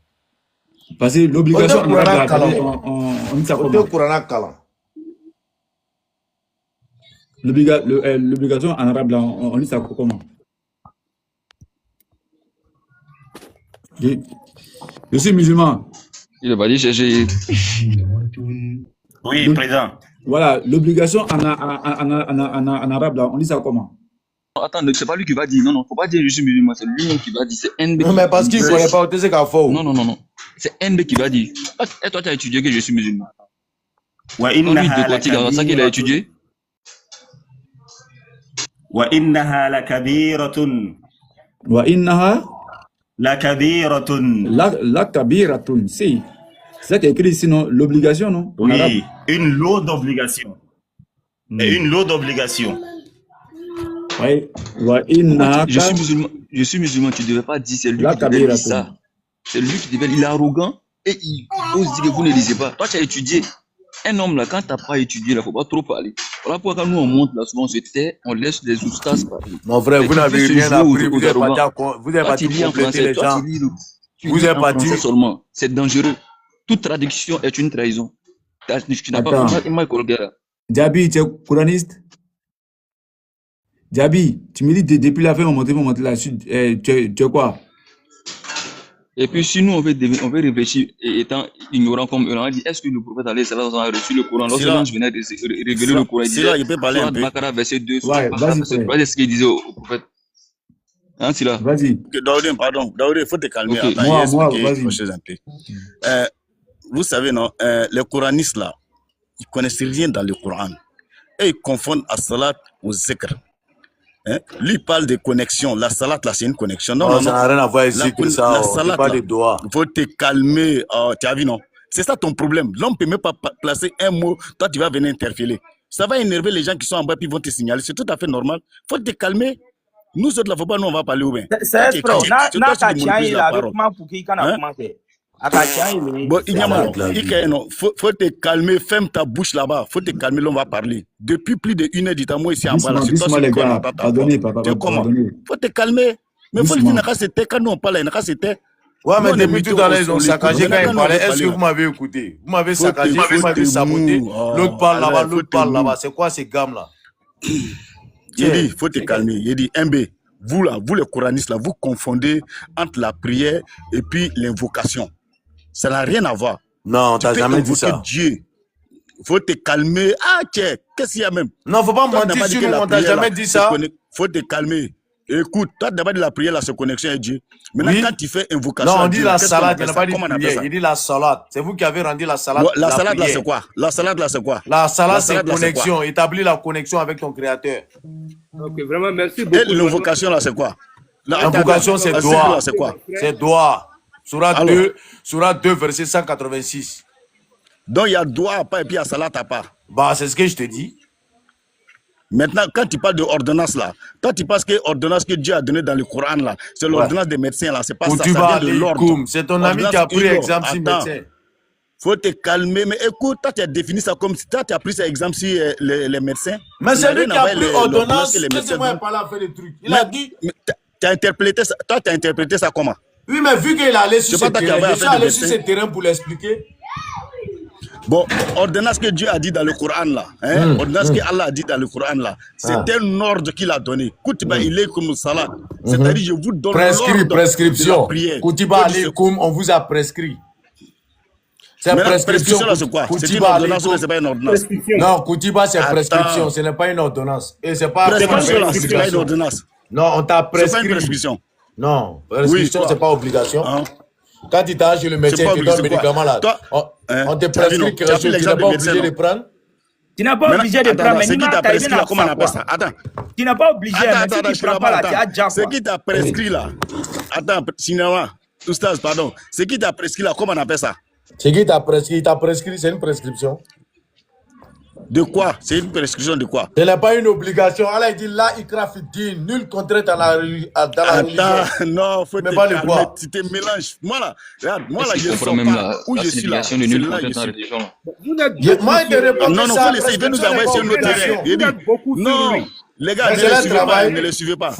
Parce que l'obligation, on dit ça comment? L'obligation en arabe, là, on dit ça comment? Je suis musulman. Il va dire chercher. Oui, président. Voilà, l'obligation en arabe, là, on dit ça comment? Attends, c'est pas lui qui va dire. Non, faut pas dire je suis musulman, c'est lui-même qui va dire. C'est NB. Non, mais parce qu'il ne connaît pas, c'est qu'à faux. Non. C'est NB qui va dire. Et toi, tu as étudié que je suis musulman. Ouais, c'est ça qu'il a étudié. Wa innaha lakabiratun. Wa innaha lakabiratun. Lakabiratun, si. C'est ça qui est écrit sinon l'obligation, non? Oui, une lourde obligation. Et une lourde obligation. Ouais, je suis musulman, tu ne devais pas dire, c'est lui qui devait dire ça. C'est lui qui devait, il est arrogant et il ose dire que vous ne lisez pas. Toi, tu as étudié. Un homme là, quand tu n'as pas étudié, il ne faut pas trop parler. Voilà pourquoi quand nous on monte là, souvent on se tait, on laisse les oustas parler. Mon frère, vous n'avez rien appris, vous êtes parti compléter les gens. Vous êtes parti seulement. C'est dangereux. Toute traduction est une trahison. Tu n'as pas Djabi, tu es couraniste? Djabi, tu me dis depuis la fin, on monte là, tu es quoi? Et puis, si nous, on veut réfléchir, étant ignorant comme eux, on dit, est-ce que le prophète a reçu le Coran? Lorsque je venais de révéler le Coran, il disait, il peut parler un peu. Bakara, verset 2, vas-y, ce qu'il disait au prophète. Hein, Silla? Vas-y. Daoudé, pardon. Daoudé, il faut te calmer. Okay. Moi, vas-y. Vous savez, non, les coranistes là, ils ne connaissent rien dans le Coran. Et ils confondent as-salat au zikr. Hein? Lui il parle de connexion. La salat là, c'est une connexion. Non, ça n'a rien à voir ici que ça. La salat, pas des doigts. Il faut te calmer. Tu as vu, non? C'est ça ton problème. L'homme ne peut même pas placer un mot. Toi, tu vas venir interférer. Ça va énerver les gens qui sont en bas puis vont te signaler. C'est tout à fait normal. Il faut te calmer. Nous autres, là, faut pas, nous, on va parler ou bien. C'est ça. Bon, faut te calmer, ferme ta bouche là-bas. Faut te calmer, là, on va parler. Depuis plus de 1 heure du temps, moi ici en bas là. Dis-moi les gars, pardonnez, papa. Faut te calmer. Mais faut dire que c'était quand nous on parle, c'était. Ouais, mais depuis tout à l'heure, ils ont saccagé quand ils parlaient. Est-ce que vous m'avez écouté? Vous m'avez saccagé, vous m'avez saboté. L'autre parle là-bas, l'autre parle là-bas. C'est quoi ces gammes là? Il dit, faut te calmer. Il dit, MB, vous là, vous les coranistes là, vous confondez entre la prière et puis l'invocation. Ça n'a rien à voir. Non, t'as jamais dit ça. Dieu. Faut te calmer. Ah, tiens, qu'est-ce qu'il y a même? Non, faut pas mentir sur nous, on t'a jamais dit ça. Faut te calmer. Écoute, toi d'abord de la prière là, c'est connexion avec Dieu. Maintenant, quand tu fais invocation. Non, on dit la salade, il n'a pas dit prière, il dit la salade. C'est vous qui avez rendu la salade. La salade là, c'est quoi? La salade là, c'est quoi? La salade, c'est connexion. Établir la connexion avec ton créateur. Ok, vraiment, merci beaucoup. Et l'invocation là, c'est quoi? L'invocation, c'est doigt. C'est quoi? C'est doigt. Surat 2, verset 186. Donc, il y a doigt à part et puis il y a salade à part. Bah, c'est ce que je te dis. Maintenant, quand tu parles de ordonnance là, toi tu penses que l'ordonnance que Dieu a donnée dans le Coran là, c'est l'ordonnance des médecins là, c'est pas ça, ça vient de l'ordre. C'est ton ami qui a pris exemple si médecin. Faut te calmer. Mais écoute, toi, tu as défini ça comme si toi, tu as pris cet exemple sur les médecins. Mais c'est lui qui a pris ordonnance. Laissez-moi parler à faire des trucs. Il a dit. Tu as interprété ça. Toi, tu as interprété ça comment? Oui, mais vu qu'il est allé sur ce terrain, je suis allé sur ce terrain pour l'expliquer. Bon, ordonnance que Dieu a dit dans le Coran là, hein? Ordonnance que Allah a dit dans le Coran là, c'est un ordre qu'il a donné. Kutiba ilaykum salat. C'est-à-dire, je vous donne l'ordre prescription. de la prière. Kutiba alaykum, on vous a prescrit. C'est prescription là, c'est quoi? C'est une ordonnance ou c'est pas une ordonnance? Non, Kutiba c'est prescription, ce n'est pas une ordonnance. Et c'est pas prescription là, c'est pas une ordonnance. Non, on t'a prescrit. C'est pas une prescription. Non, prescription c'est pas obligation. Quand tu t'as chez le médecin, tu donnes le médicament là. On te prescrit quelque chose, tu n'es pas obligé de prendre. Tu n'as pas obligé de prendre, mais c'est qui t'a prescrit là? Comment on appelle ça? Attends. Tu n'as pas obligé, mais si tu prends pas là, tu as déjà quoi? C'est qui t'a prescrit là? Attends, cinéma, Oustaz, pardon. C'est qui t'a prescrit là? Comment on appelle ça? C'est qui t'a prescrit? Il t'a prescrit, c'est une prescription. De quoi? C'est une prescription de quoi? Ce n'est pas une obligation. Allah dit là, nul contrainte dans la religion. Attends, non, faut te calmer, tu te mélanges. Moi là, regarde, je sens pas où je suis là. Moi, il te répond non, faut laisser, il veut nous envoyer sur notre terrain. Non, les gars, ne le suivez pas.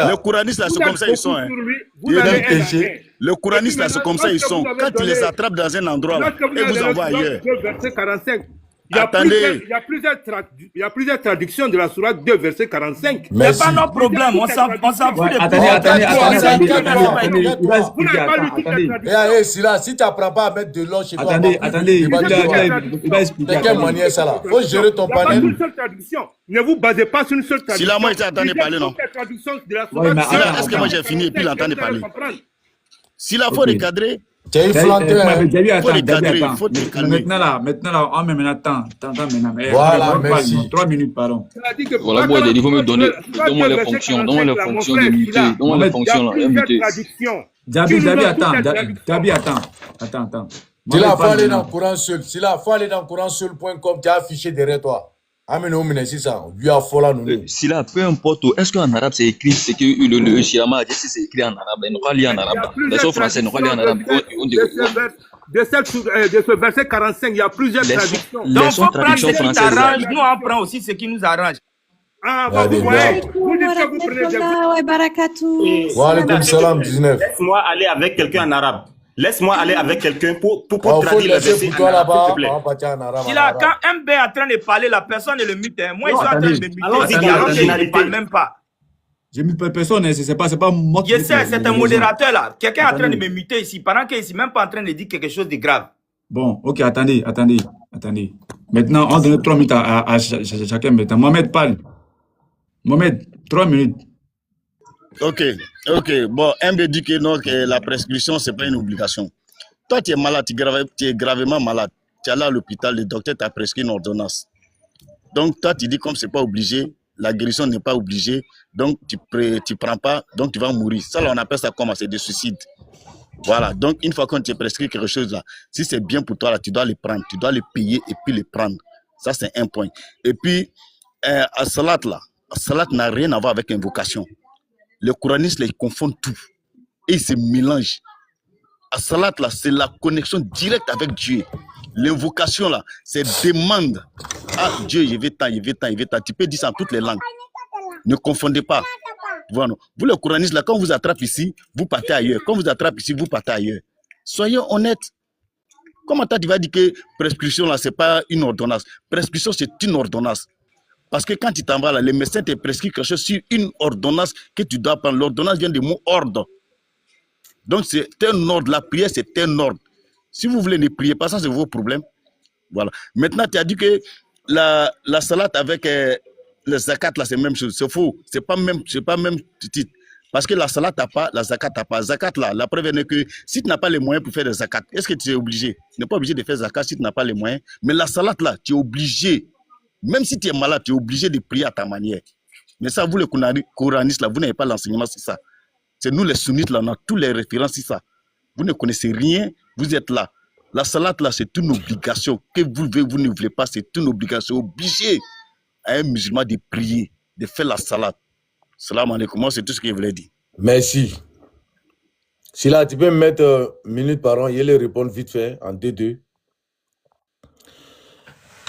Les couranistes là, c'est comme ça ils sont. Les couranistes là, c'est comme ça ils sont. Quand tu les attrapes dans un endroit là, et vous envoient ailleurs. Il y a plusieurs traductions de la sourate 2, verset 45. Mais pas nos problèmes, on s'en fout de Vous n'avez pas lu toute la traduction. Si tu n'apprends pas à mettre de l'eau chez toi. Attendez, il va expliquer. De quelle manière ça là? Faut gérer ton panel. panel. Une seule traduction. Ne vous basez pas sur une seule traduction. Si là, moi, je t'entendais parler, non? Est-ce que moi j'ai fini et puis l'entendais parler? Si là, faut recadrer. Tu es inflanteur. Maintenant là, on met maintenant. Voilà, merci. 3 minutes, pardon. Voilà, bon, il faut me donner les fonctions de muter. Donne-moi les fonctions là, muter. Dabi, attends. Tu là, faut aller dans Courant Seul. Si là, faut aller dans courantseul.com, tu as affiché derrière toi. Si là, peu importe, est-ce qu'en arabe c'est écrit, c'est que le Shirama a dit si c'est écrit en arabe, il ne pas lire en arabe. Les autres français ne pas lire en arabe. De ce verset 45, il y a plusieurs traductions. Donc, il faut prendre ce qui t'arrange, nous on prend aussi ce qui nous arrange. Ah, vous voyez, vous dites que vous prenez des... Wa alaykoum salam, 19. Laisse-moi aller avec quelqu'un en arabe. Laisse-moi aller avec quelqu'un pour traduire le verset en arabe, s'il te plaît. Si là, quand MB est en train de parler, la personne est le mute. Moi, ils sont en train de me muter. Alors, je ne parle même pas. Je ne mute personne, c'est pas moi qui... Je sais, c'est un modérateur là. Quelqu'un est en train de me muter ici, pendant qu'il n'est même pas en train de dire quelque chose de grave. Bon, ok, attendez. Maintenant, on donne 3 minutes à chacun. Maintenant, Mohamed parle. Mohamed, 3 minutes. Ok. Bon, MB dit que non, que la prescription, ce n'est pas une obligation. Toi, tu es malade, tu es gravement malade. Tu es allé à l'hôpital, le docteur t'a prescrit une ordonnance. Donc, toi, tu dis comme ce n'est pas obligé, la guérison n'est pas obligée, donc tu ne prends pas, donc tu vas mourir. Ça, là, on appelle ça comment? C'est des suicides. Voilà. Donc, une fois qu'on te prescrit quelque chose là, si c'est bien pour toi, là, tu dois le prendre, tu dois le payer et puis le prendre. Ça, c'est un point. Et puis, à salat là, salat n'a rien à voir avec invocation. Les couranistes, ils confondent tout. Et ils se mélangent. À salat, là, c'est la connexion directe avec Dieu. L'invocation, là, c'est demande. Ah, Dieu, je vais tant. Tu peux dire ça en toutes les langues. Ne confondez pas. Voilà. Vous, les couranistes, là, quand on vous attrape ici, vous partez ailleurs. Quand on vous attrape ici, vous partez ailleurs. Soyez honnêtes. Comment tu vas dire que prescription, là, ce n'est pas une ordonnance? Prescription, c'est une ordonnance. Parce que quand tu t'en vas là, le médecin te prescrit quelque chose sur une ordonnance que tu dois prendre. L'ordonnance vient du mot ordre. Donc c'est un ordre. La prière, c'est un ordre. Si vous voulez ne prier pas, ça c'est vos problèmes. Voilà. Maintenant, tu as dit que la salat avec le zakat, là, c'est la même chose. C'est faux. C'est pas même titre. Parce que la salat n'a pas, la zakat n'a pas. Zakat, là, la preuve est que si tu n'as pas les moyens pour faire des zakat, est-ce que tu es obligé? Tu n'es pas obligé de faire zakat si tu n'as pas les moyens. Mais la salat, là, tu es obligé. Même si tu es malade, tu es obligé de prier à ta manière. Mais ça, vous les couranistes, là, vous n'avez pas l'enseignement sur ça. C'est nous les sunnites, là, on a tous les références sur ça. Vous ne connaissez rien, vous êtes là. La salade, là, c'est une obligation. Que vous voulez, vous ne voulez pas, c'est une obligation. Obligé à un musulman de prier, de faire la salade. Salam alaikum, moi, c'est tout ce que je voulais dire. Merci. Si là, tu peux me mettre minute par an, il les répondre vite fait, en 2-2.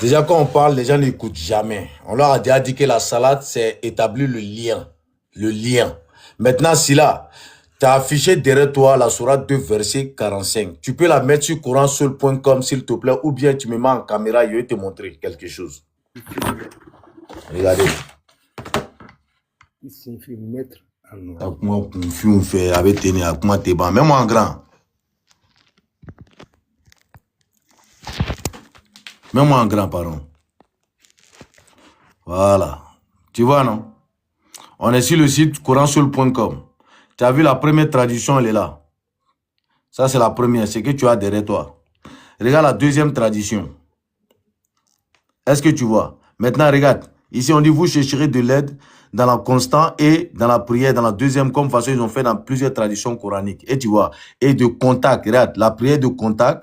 Déjà, quand on parle, les gens n'écoutent jamais. On leur a déjà dit que la salade, c'est établir le lien. Le lien. Maintenant, si là, tu as affiché derrière toi la sourate 2, verset 45. Tu peux la mettre sur coranseul.com, s'il te plaît, ou bien tu me mets en caméra, je vais te montrer quelque chose. Regardez. Il signifie mettre en ordre. Même en grand. Même en grand, pardon. Voilà. Tu vois, non? On est sur le site coranseul.com. Tu as vu la première traduction, elle est là. Ça, c'est la première. C'est que tu as derrière toi. Regarde la deuxième traduction. Est-ce que tu vois? Maintenant, regarde. Ici, on dit, vous chercherez de l'aide dans la constant et dans la prière, dans la deuxième, comme façon ils ont fait dans plusieurs traditions coraniques. Et tu vois, et de contact. Regarde, la prière de contact.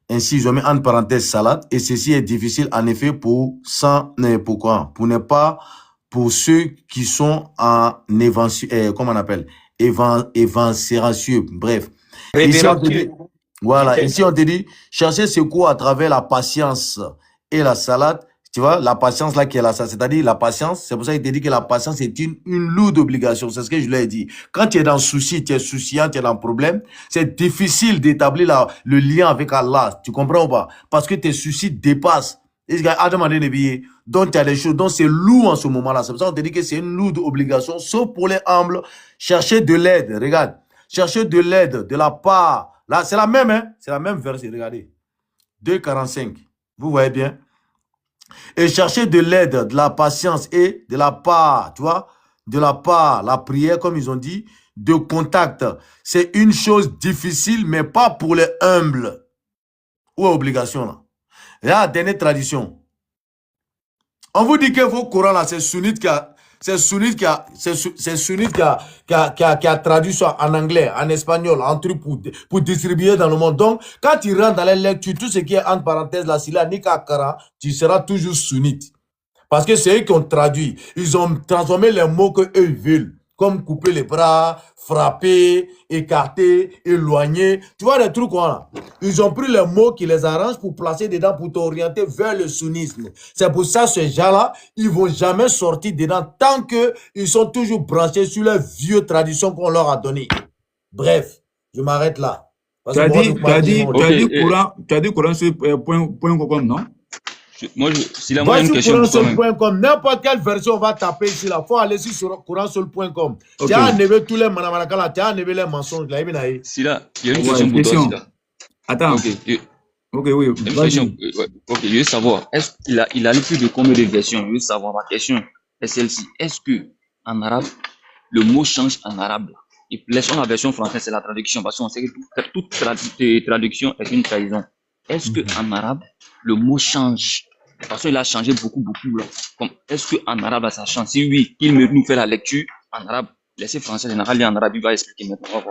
Ainsi, ils ont mis entre parenthèses salade. Et ceci est difficile, en effet, pour ne pas, pour ceux qui sont en comment on appelle? Évancéracieux. Bref. Ici, on te dit, voilà. Ici, on te dit, chercher secours à travers la patience et la salade. Tu vois, la patience là qui est là, c'est-à-dire la patience, c'est pour ça qu'il te dit que la patience est une lourde obligation. C'est ce que je lui ai dit. Quand tu es dans le souci, tu es souciant, tu es dans le problème, c'est difficile d'établir le lien avec Allah. Tu comprends ou pas? Parce que tes soucis dépassent. Et ce gars a demandé des billets. Donc, tu as des choses. Donc, c'est lourd en ce moment-là. C'est pour ça qu'on te dit que c'est une lourde obligation, sauf pour les humbles. Chercher de l'aide. Regarde. Chercher de l'aide de la part. Là, c'est la même, hein? C'est la même verset. Regardez. 2,45. Vous voyez bien? Et chercher de l'aide, de la patience et de la part, tu vois, de la part, la prière, comme ils ont dit, de contact. C'est une chose difficile, mais pas pour les humbles. Ou obligation, là. Là, dernière tradition. On vous dit que vos Corans, là, c'est Sunnite qui a traduit ça en anglais, en espagnol, en truc pour distribuer dans le monde. Donc, quand tu rentres dans les lectures, tout ce qui est entre parenthèses, là, si là, Nika Kara, tu seras toujours sunnite. Parce que c'est eux qui ont traduit. Ils ont transformé les mots qu'eux veulent. Comme couper les bras, frapper, écarter, éloigner. Tu vois les trucs quoi là. Ils ont pris les mots qui les arrangent pour placer dedans, pour t'orienter vers le sunnisme. C'est pour ça ces gens-là, ils vont jamais sortir dedans tant qu'ils sont toujours branchés sur les vieux traditions qu'on leur a données. Bref, je m'arrête là. Tu as dit Coran sur point.com, non? Moi, si la moyenne question. Coranseul.com, n'importe quelle version on va taper ici là. Il faut aller sur coranseul.com. Tu as enlevé tous les manamanaka là, tu as enlevé les mensonges là. Si là, il y a une question pour toi. Là. Attends. Ok, oui. Une question. Ok, je veux savoir, est-ce qu'il a le plus de combien de versions? Je veux savoir, ma question est celle-ci. Est-ce que en arabe, le mot change en arabe? Et laissons la version française, c'est la traduction, parce qu'on sait que toute traduction est une trahison. Est-ce que en arabe, le mot change? Parce qu'il a changé beaucoup là. Est-ce qu'en arabe, ça change? Si oui, qu'il nous fait la lecture en arabe, laissez français général lire en arabe, il va expliquer maintenant.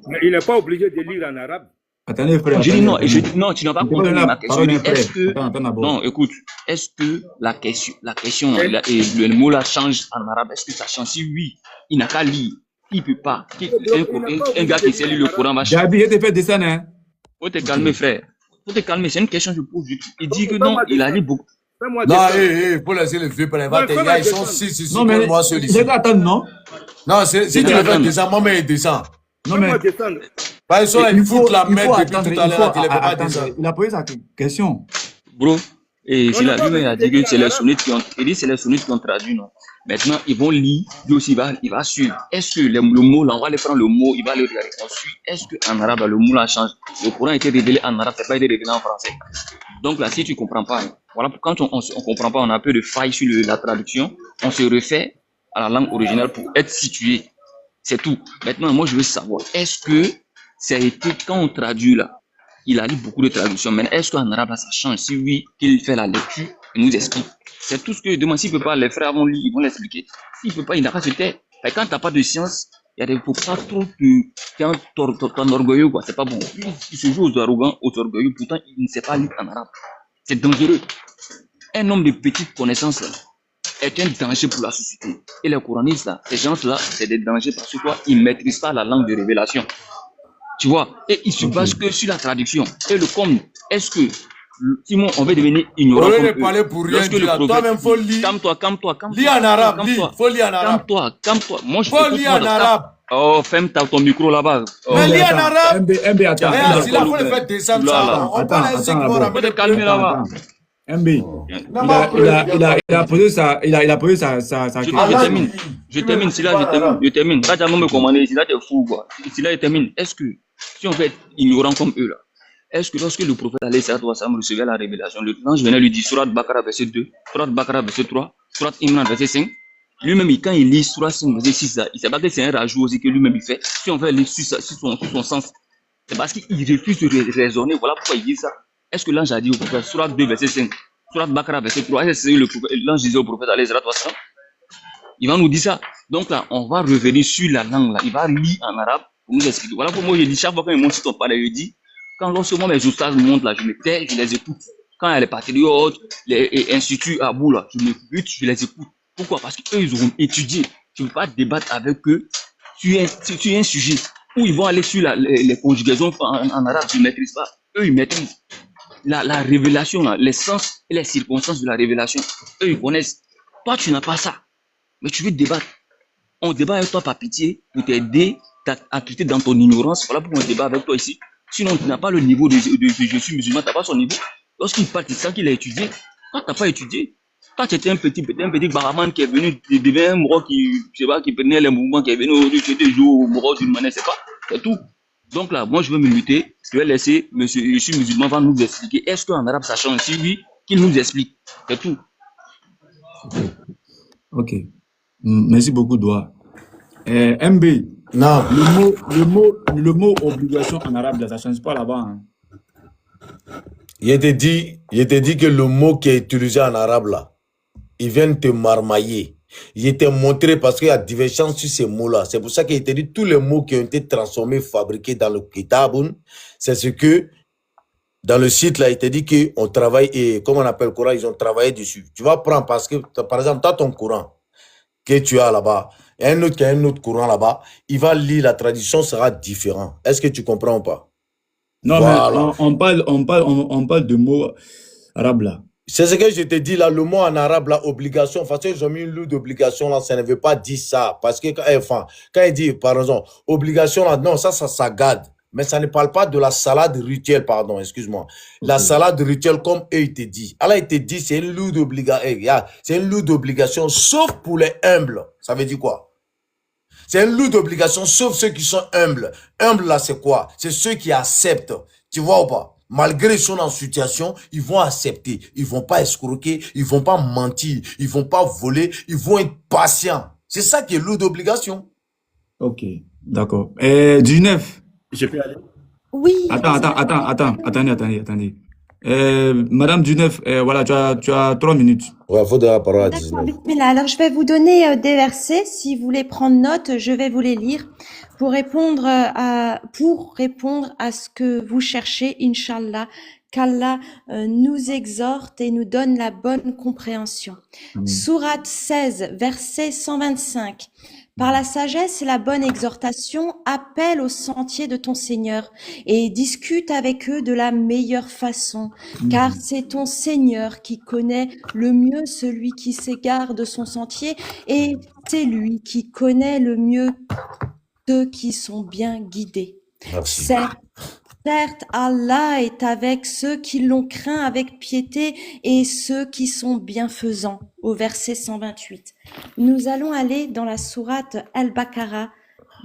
Mais il n'est pas obligé de lire en arabe. Attendez, frère. Je dis non, tu n'as pas compris ma question. Est-ce que, non, écoute, est-ce que la question, le mot là change en arabe? Est-ce que ça change? Si oui, il n'a qu'à lire. Il ne peut pas. Un gars qui sait lire le Coran va changer. Gabi, il te fait descendre, hein? Faut te calmer, frère. Faut te calmer. C'est une question que je pose. Il dit que non, il a lu beaucoup. Non, faut laisser le vieux prendre. Ils sont 6 non, mais moi celui-ci. Il faut attendre, non? Non, si tu le fais descendre, moi, il descend. Non, mais. Par exemple, il faut la mettre depuis tout à l'heure. Il a posé sa question. Bro, et si la lui, il a dit que c'est les sunnites qui ont traduit, non? Maintenant, ils vont lire, lui aussi, il va suivre. Est-ce que le mot, là, on va aller prendre le mot, il va le regarder. On suit. Est-ce qu'en arabe, le mot, là, change? Le Coran a été révélé en arabe, ça n'a pas été révélé en français. Donc là, si tu ne comprends pas, voilà, quand on ne comprend pas, on a un peu de faille sur la traduction, on se refait à la langue originale pour être situé. C'est tout. Maintenant, moi, je veux savoir, est-ce que ça a été, quand on traduit là, il a lu beaucoup de traductions, mais est-ce qu'en arabe, là, ça change? Si oui, qu'il fait la lecture, il nous explique. C'est tout ce que je demande. S'il ne peut pas, les frères vont lire, ils vont l'expliquer. S'il ne peut pas, il n'a pas se taire. Quand tu n'as pas de science, il ne faut pas trop t'en orgueilleux, quoi. C'est pas bon. Il se joue aux arrogants, aux orgueilleux, pourtant, il ne sait pas lire en arabe. C'est dangereux. Un homme de petite connaissance, là, est un danger pour la société. Et les coranistes, là, ces gens-là, c'est des dangers parce que quoi, ils ne maîtrisent pas la langue de révélation. Tu vois? Et ils se basent que sur la traduction. Et le comme, est-ce que Simon, on va devenir ignorant. Au lieu de parler pour rien, toi-même, faut lire. Calme-toi. Lis en arabe, faut lire en arabe. Calme-toi. Moi, je faut lire en arabe. Oh, ferme ton micro là-bas. Mais lis en arabe. MB, attends. Si la faut le faire descendre ça, on parle ainsi qu'on va te calmer là-bas. MB, il a posé sa question. Je termine. Si là, je termine. Pas jamais me commander. Si là, t'es fou, quoi. Si là, je termine. Est-ce que, si on veut être ignorant comme eux, là, est-ce que lorsque le prophète alayhi salatu wa sallam recevait la révélation, l'ange venait lui dire Surat Bakara verset 2, Surat Bakara verset 3, Surat Imran verset 5, lui-même, quand il lit Surat 5 verset 6, il sait pas que c'est un rajout aussi que lui-même il fait. Si on veut lire sur son sens, c'est parce qu'il refuse de raisonner. Voilà pourquoi il dit ça. Est-ce que l'ange a dit au prophète Surat 2 verset 5, Surat Bakara verset 3, est-ce que l'ange disait au prophète alayhi salatu wa sallam? Il va nous dire ça. Donc là, on va revenir sur la langue là. Il va lire en arabe pour nous expliquer. Voilà pourquoi moi je dis chaque fois quand il monte sur ton palais, je dis lorsque moi mes ostages montent là, je me tais, je les écoute. Quand il y a les patriotes, les instituts à bout là, je m'écoute, je les écoute. Pourquoi? Parce qu'eux, ils auront étudié. Tu ne peux pas débattre avec eux sur un sujet où ils vont aller sur les conjugaisons en arabe, je ne maîtrise pas. Eux, ils maîtrisent. La révélation, là, les sens et les circonstances de la révélation, eux, ils connaissent. Toi, tu n'as pas ça. Mais tu veux débattre. On débat avec toi par pitié pour t'aider à quitter dans ton ignorance. Voilà pourquoi on débat avec toi ici. Sinon, tu n'as pas le niveau de je suis musulman, tu n'as pas son niveau. Lorsqu'il part, il sent qu'il a étudié. Quand tu n'as pas étudié, quand tu étais un petit baraman qui est venu, tu deviens un moro qui prenait les mouvements, qui est venu aujourd'hui, tu étais joué au moro d'une manière, c'est pas. C'est tout. Donc là, moi, je vais me muter. Je vais laisser monsieur, je suis musulman, va nous expliquer. Est-ce qu'en arabe, ça change? Si oui, qu'il nous explique. C'est tout. Ok. Merci beaucoup, Doua. MB. Non. Le mot obligation en arabe, là, ça ne change pas là-bas. Hein. Il te dit que le mot qui est utilisé en arabe, là, il vient te marmailler. Il te montré parce qu'il y a divergence sur ces mots-là. C'est pour ça qu'il te dit tous les mots qui ont été transformés, fabriqués dans le Kitaboun, c'est ce que, dans le site, là, il te dit qu'on travaille, et comme on appelle le Coran, ils ont travaillé dessus. Tu vas prendre parce que, par exemple, tu as ton Coran que tu as là-bas. Il y a un autre qui a un autre courant là-bas. Il va lire, la traduction sera différente. Est-ce que tu comprends ou pas? Non, voilà. Mais on parle de mots arabes là. C'est ce que je te dis là, le mot en arabe là, obligation. Parce qu'ils ont mis une lourde d'obligation là, ça ne veut pas dire ça. Parce que quand il dit, par exemple, obligation là, non, ça garde. Mais ça ne parle pas de la salade rituelle, pardon, excuse-moi. Okay. La salade rituelle, comme eux, ils te disent. Alors, ils te disent, c'est une lourde obligation. C'est une lourde obligation, sauf pour les humbles. Ça veut dire quoi? C'est une lourde obligation, sauf ceux qui sont humbles. Humbles, là, c'est quoi? C'est ceux qui acceptent. Tu vois ou pas? Malgré qu'ils sont en situation, ils vont accepter. Ils vont pas escroquer, ils vont pas mentir, ils vont pas voler, ils vont être patients. C'est ça qui est lourde obligation. Ok, d'accord. 19. Je peux aller? Oui. Attendez. Madame Dunef, voilà, tu as 3 minutes. Ouais, faut de la parole à 19. Alors, je vais vous donner des versets. Si vous voulez prendre note, je vais vous les lire pour répondre à ce que vous cherchez, Inch'Allah, qu'Allah nous exhorte et nous donne la bonne compréhension. Sourate 16, verset 125. Par la sagesse et la bonne exhortation, appelle au sentier de ton Seigneur et discute avec eux de la meilleure façon, car c'est ton Seigneur qui connaît le mieux celui qui s'égare de son sentier et c'est lui qui connaît le mieux ceux qui sont bien guidés. Merci. Certes, Allah est avec ceux qui l'ont craint avec piété et ceux qui sont bienfaisants. Au verset 128. Nous allons aller dans la sourate Al-Baqarah,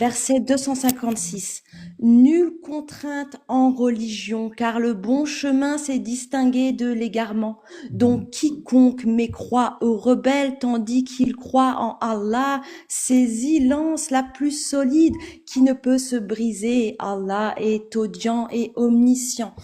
verset 256. Nulle contrainte en religion, car le bon chemin s'est distingué de l'égarement. Donc quiconque mécroit ou rebelle tandis qu'il croit en Allah, saisit l'anse la plus solide qui ne peut se briser. Allah est audient et omniscient.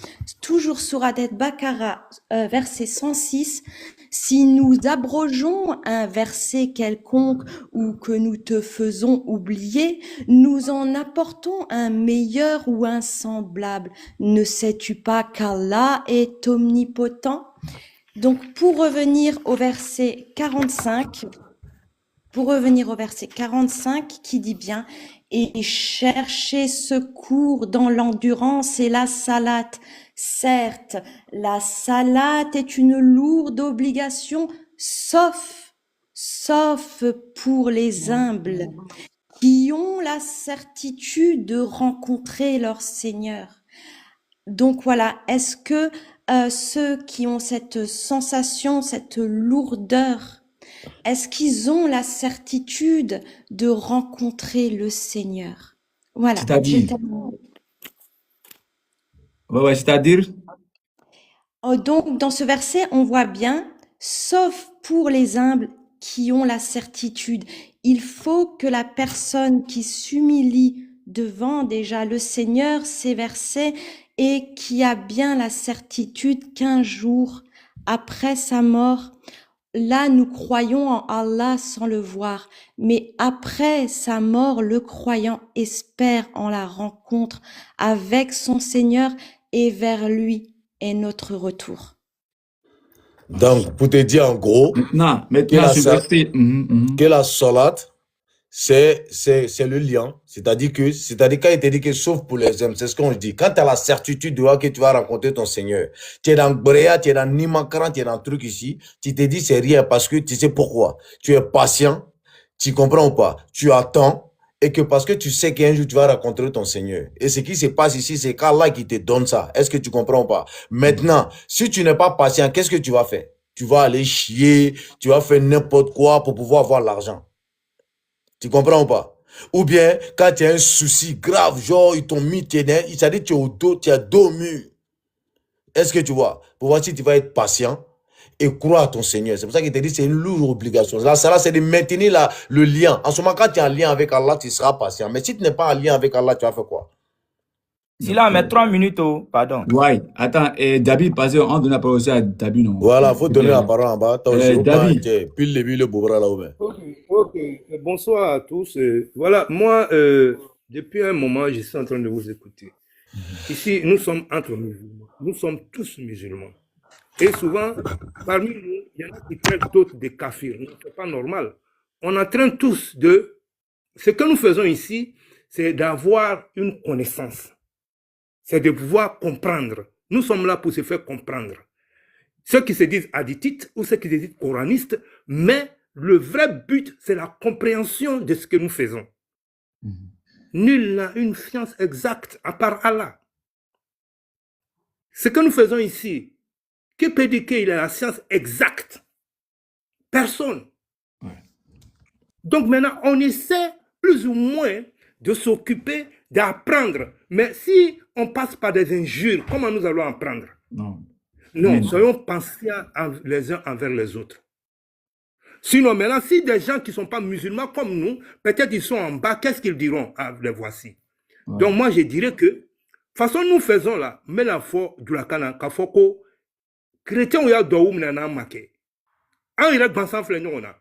Toujours sourate Al-Baqarah, verset 106. Si nous abrogeons un verset quelconque ou que nous te faisons oublier, nous en apportons un meilleur ou un semblable. Ne sais-tu pas qu'Allah est omnipotent? Donc, pour revenir au verset 45, Pour revenir au verset 45 qui dit bien « Et chercher secours dans l'endurance et la salate. Certes, la salate est une lourde obligation, sauf pour les humbles, qui ont la certitude de rencontrer leur Seigneur. » Donc voilà, est-ce que ceux qui ont cette sensation, cette lourdeur, est-ce qu'ils ont la certitude de rencontrer le Seigneur? Voilà. C'est-à-dire c'est-à-dire donc, dans ce verset, on voit bien, sauf pour les humbles qui ont la certitude. Il faut que la personne qui s'humilie devant déjà le Seigneur, ces versets, et qui a bien la certitude qu'un jour, après sa mort, là, nous croyons en Allah sans le voir, mais après sa mort, le croyant espère en la rencontre avec son Seigneur et vers lui est notre retour. Donc, pour te dire en gros, que la salate, c'est le lien. C'est-à-dire quand il te dit que sauf pour les hommes, c'est ce qu'on dit. Quand tu as la certitude de voir que tu vas rencontrer ton Seigneur, tu es dans Bréa, tu es dans Nimakran, tu es dans le truc ici, tu te dis c'est rien parce que tu sais pourquoi. Tu es patient, tu comprends ou pas? Tu attends, et que parce que tu sais qu'un jour tu vas rencontrer ton Seigneur. Et ce qui se passe ici, c'est qu'Allah qui te donne ça. Est-ce que tu comprends ou pas? Maintenant, si tu n'es pas patient, qu'est-ce que tu vas faire? Tu vas aller chier, tu vas faire n'importe quoi pour pouvoir avoir l'argent. Tu comprends ou pas? Ou bien, quand tu as un souci grave, genre ils t'ont mis, il s'est dit tu es au dos, tu as dos mur. Est-ce que tu vois? Pour voir si tu vas être patient et croire à ton Seigneur. C'est pour ça qu'il te dit c'est une lourde obligation. Là, ça c'est de maintenir le lien. En ce moment, quand tu es en lien avec Allah, tu seras patient. Mais si tu n'es pas en lien avec Allah, tu vas faire quoi? Si là, mais 3 minutes, pardon. Ouais, attends, David, parce qu'on donne la parole aussi à David, non? Voilà, il faut donner la parole en bas. David. Puis le boubra là-haut. Ok, bonsoir à tous. Voilà, moi, depuis un moment, je suis en train de vous écouter. Ici, nous sommes entre musulmans. Nous sommes tous musulmans. Et souvent, parmi nous, il y en a qui traitent d'autres des kafirs. Ce n'est pas normal. On entraîne tous de... Ce que nous faisons ici, c'est d'avoir une connaissance. C'est de pouvoir comprendre. Nous sommes là pour se faire comprendre. Ceux qui se disent hadithites ou ceux qui se disent coranistes, mais le vrai but, c'est la compréhension de ce que nous faisons. Nul n'a une science exacte à part Allah. Ce que nous faisons ici, qui peut dire qu'il a la science exacte? Personne. Donc maintenant, on essaie plus ou moins de s'occuper, d'apprendre. Mais si on passe par des injures, comment nous allons apprendre? Non, soyons patients les uns envers les autres. Sinon, maintenant, si des gens qui ne sont pas musulmans comme nous, peut-être ils sont en bas, qu'est-ce qu'ils diront? Ah, les voici. Donc moi, je dirais que, de toute façon, nous faisons là, mais la foi du lakana, kafoko, chrétien ou ya doum nana make. Un il a grand flé non on a.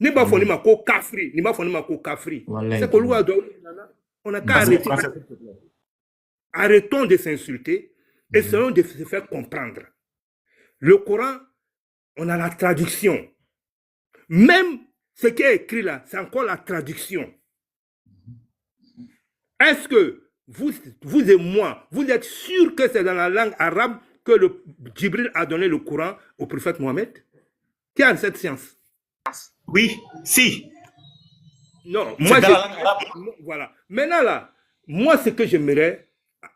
Ni ba foni mako kafri, ni ba foni mako kafri. C'est que l'on doum nana, on a qu'à arrêter. Arrêtons de s'insulter, essayons de se faire comprendre. Le Coran, on a la traduction. Même ce qui est écrit là, c'est encore la traduction. Est-ce que vous et moi, vous êtes sûrs que c'est dans la langue arabe que le Djibril a donné le Coran au prophète Mohammed? Qui a cette science? Oui, si. Non, moi dans la langue arabe. Voilà. Maintenant là, moi ce que j'aimerais,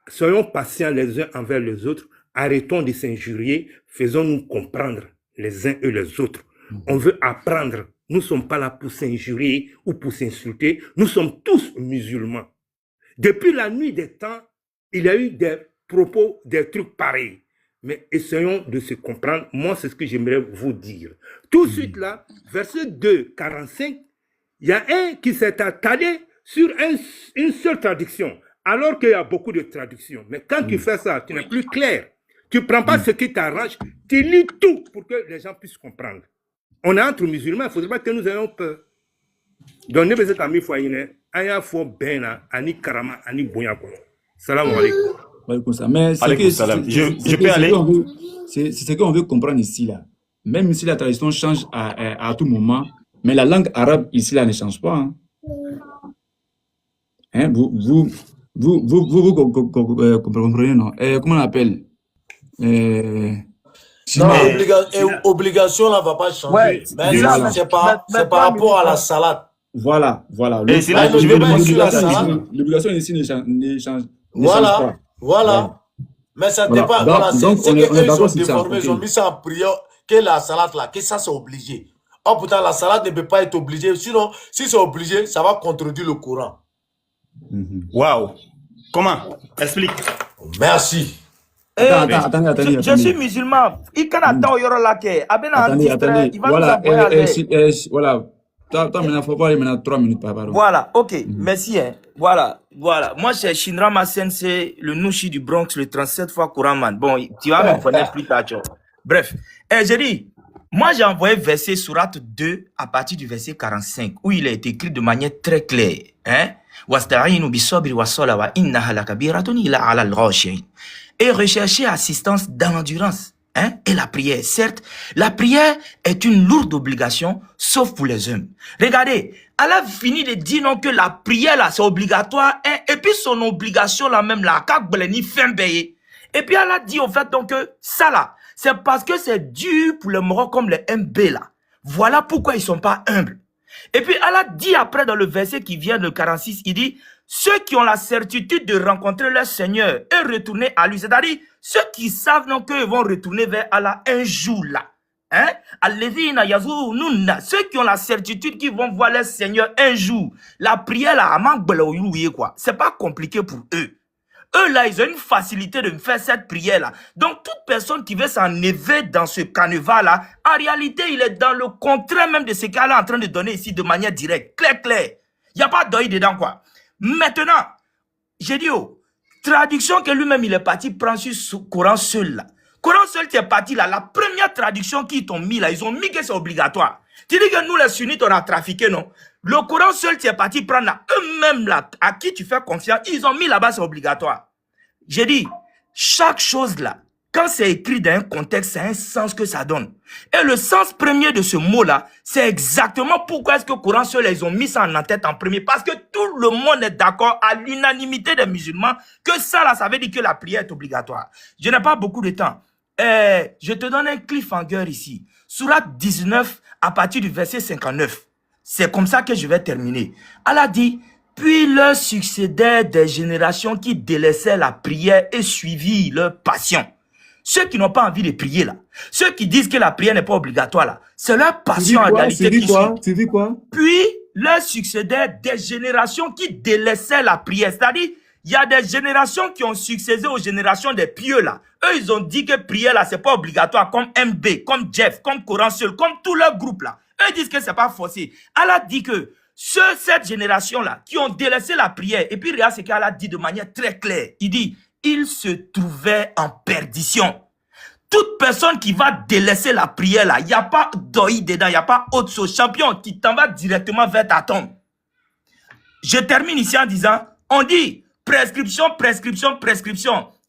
soyons patients les uns envers les autres, arrêtons de s'injurier, faisons-nous comprendre les uns et les autres. On veut apprendre. Nous ne sommes pas là pour s'injurier ou pour s'insulter. Nous sommes tous musulmans. Depuis la nuit des temps, il y a eu des propos, des trucs pareils. Mais essayons de se comprendre. Moi, c'est ce que j'aimerais vous dire. Tout de suite là, verset 2, 45, il y a un qui s'est attardé sur une seule traduction, alors qu'il y a beaucoup de traductions. Mais quand tu fais ça, tu n'es plus clair. Tu ne prends pas ce qui t'arrange, tu lis tout pour que les gens puissent comprendre. On est entre musulmans, il ne faudrait pas que nous ayons peur. Donc, nous avons mis foyer, aya fo bena, ani karama, ani boyako. Salam alaikum. Mais je peux aller. C'est ce qu'on veut comprendre ici là. Même si la tradition change à tout moment, Mais la langue arabe, ici, là, ne change pas. Hein. Hein, vous comprenez, non? Comment on appelle? Non, obligation là va pas changer. Ouais, mais c'est par rapport à la salade. Voilà. Et c'est là que l'obligation ici ne change pas. Voilà. Mais ça dépend. Voilà, c'est qu'eux, ils sont déformés. Ils ont mis ça en prière. Que la salade là, que ça c'est obligé. Oh putain, la salade ne peut pas être obligée. Sinon, si c'est obligé, ça va contredire le Coran. Waouh. Comment? Explique. Merci. Attendez. Je suis musulman. Il can attendre au yoro laké. Attendez. Voilà. Voilà. Attends, maintenant, il faut parler maintenant 3 minutes par parole. Voilà, ok, merci. Hein. Voilà. Moi, c'est Shinrama Sensei, le Nushi du Bronx, le 37 fois Couraman. Bon, tu vas me connaître plus tard. Bref, j'ai dit, moi, j'ai envoyé verset Sourate 2 à partir du verset 45, où il est écrit de manière très claire. Hein? Et rechercher assistance dans l'endurance. Hein? Et la prière, certes, la prière est une lourde obligation, sauf pour les hommes. Regardez, elle a fini de dire non que la prière là, c'est obligatoire, hein? Et puis son obligation là même là, et puis elle a dit au fait donc que ça là, c'est parce que c'est dur pour les morts comme les MB là. Voilà pourquoi ils sont pas humbles. Et puis elle a dit après dans le verset qui vient de 46, il dit, ceux qui ont la certitude de rencontrer leur Seigneur et retourner à lui, c'est-à-dire ceux qui savent donc qu'ils vont retourner vers Allah un jour là. Hein? Ceux qui ont la certitude qu'ils vont voir leur Seigneur un jour. La prière là, quoi. C'est pas compliqué pour eux. Eux là, ils ont une facilité de faire cette prière là. Donc toute personne qui veut s'enlever dans ce canevas là, en réalité, il est dans le contraire même de ce qu'Allah est en train de donner ici de manière directe, clair. Il n'y a pas d'œil dedans quoi. Maintenant, j'ai dit, traduction que lui-même il est parti prendre sur Coran seul là. Coran seul qui est parti là, la première traduction qu'ils t'ont mis là, ils ont mis que c'est obligatoire. Tu dis que nous les sunnites on a trafiqué, non? Le Coran seul qui est parti prendre là, eux-mêmes là, à qui tu fais confiance, ils ont mis là-bas c'est obligatoire. J'ai dit, chaque chose là, quand c'est écrit dans un contexte, c'est un sens que ça donne. Et le sens premier de ce mot-là, c'est exactement pourquoi est-ce que Coran seul, ils ont mis ça en tête en premier. Parce que tout le monde est d'accord à l'unanimité des musulmans que ça, là, ça veut dire que la prière est obligatoire. Je n'ai pas beaucoup de temps. Je te donne un cliffhanger ici. Sourate 19, à partir du verset 59. C'est comme ça que je vais terminer. Allah dit, puis leur succédaient des générations qui délaissaient la prière et suivirent leur passion. Ceux qui n'ont pas envie de prier là, ceux qui disent que la prière n'est pas obligatoire là, c'est leur passion en réalité qui Tu dis quoi? Puis leur succédaient des générations qui délaissaient la prière. C'est-à-dire, il y a des générations qui ont succédé aux générations des pieux là. Eux, ils ont dit que prier là, c'est pas obligatoire, comme MB, comme Jeff, comme Coran seul, comme tout leur groupe là. Eux ils disent que c'est pas forcé. Allah dit que cette génération là, qui ont délaissé la prière, et puis regarde ce qu'Allah dit de manière très claire. Il dit, il se trouvait en perdition. Toute personne qui va délaisser la prière là, il n'y a pas d'oï dedans, il n'y a pas autre chose. Champion, qui t'en va directement vers ta tombe. Je termine ici en disant, on dit prescription.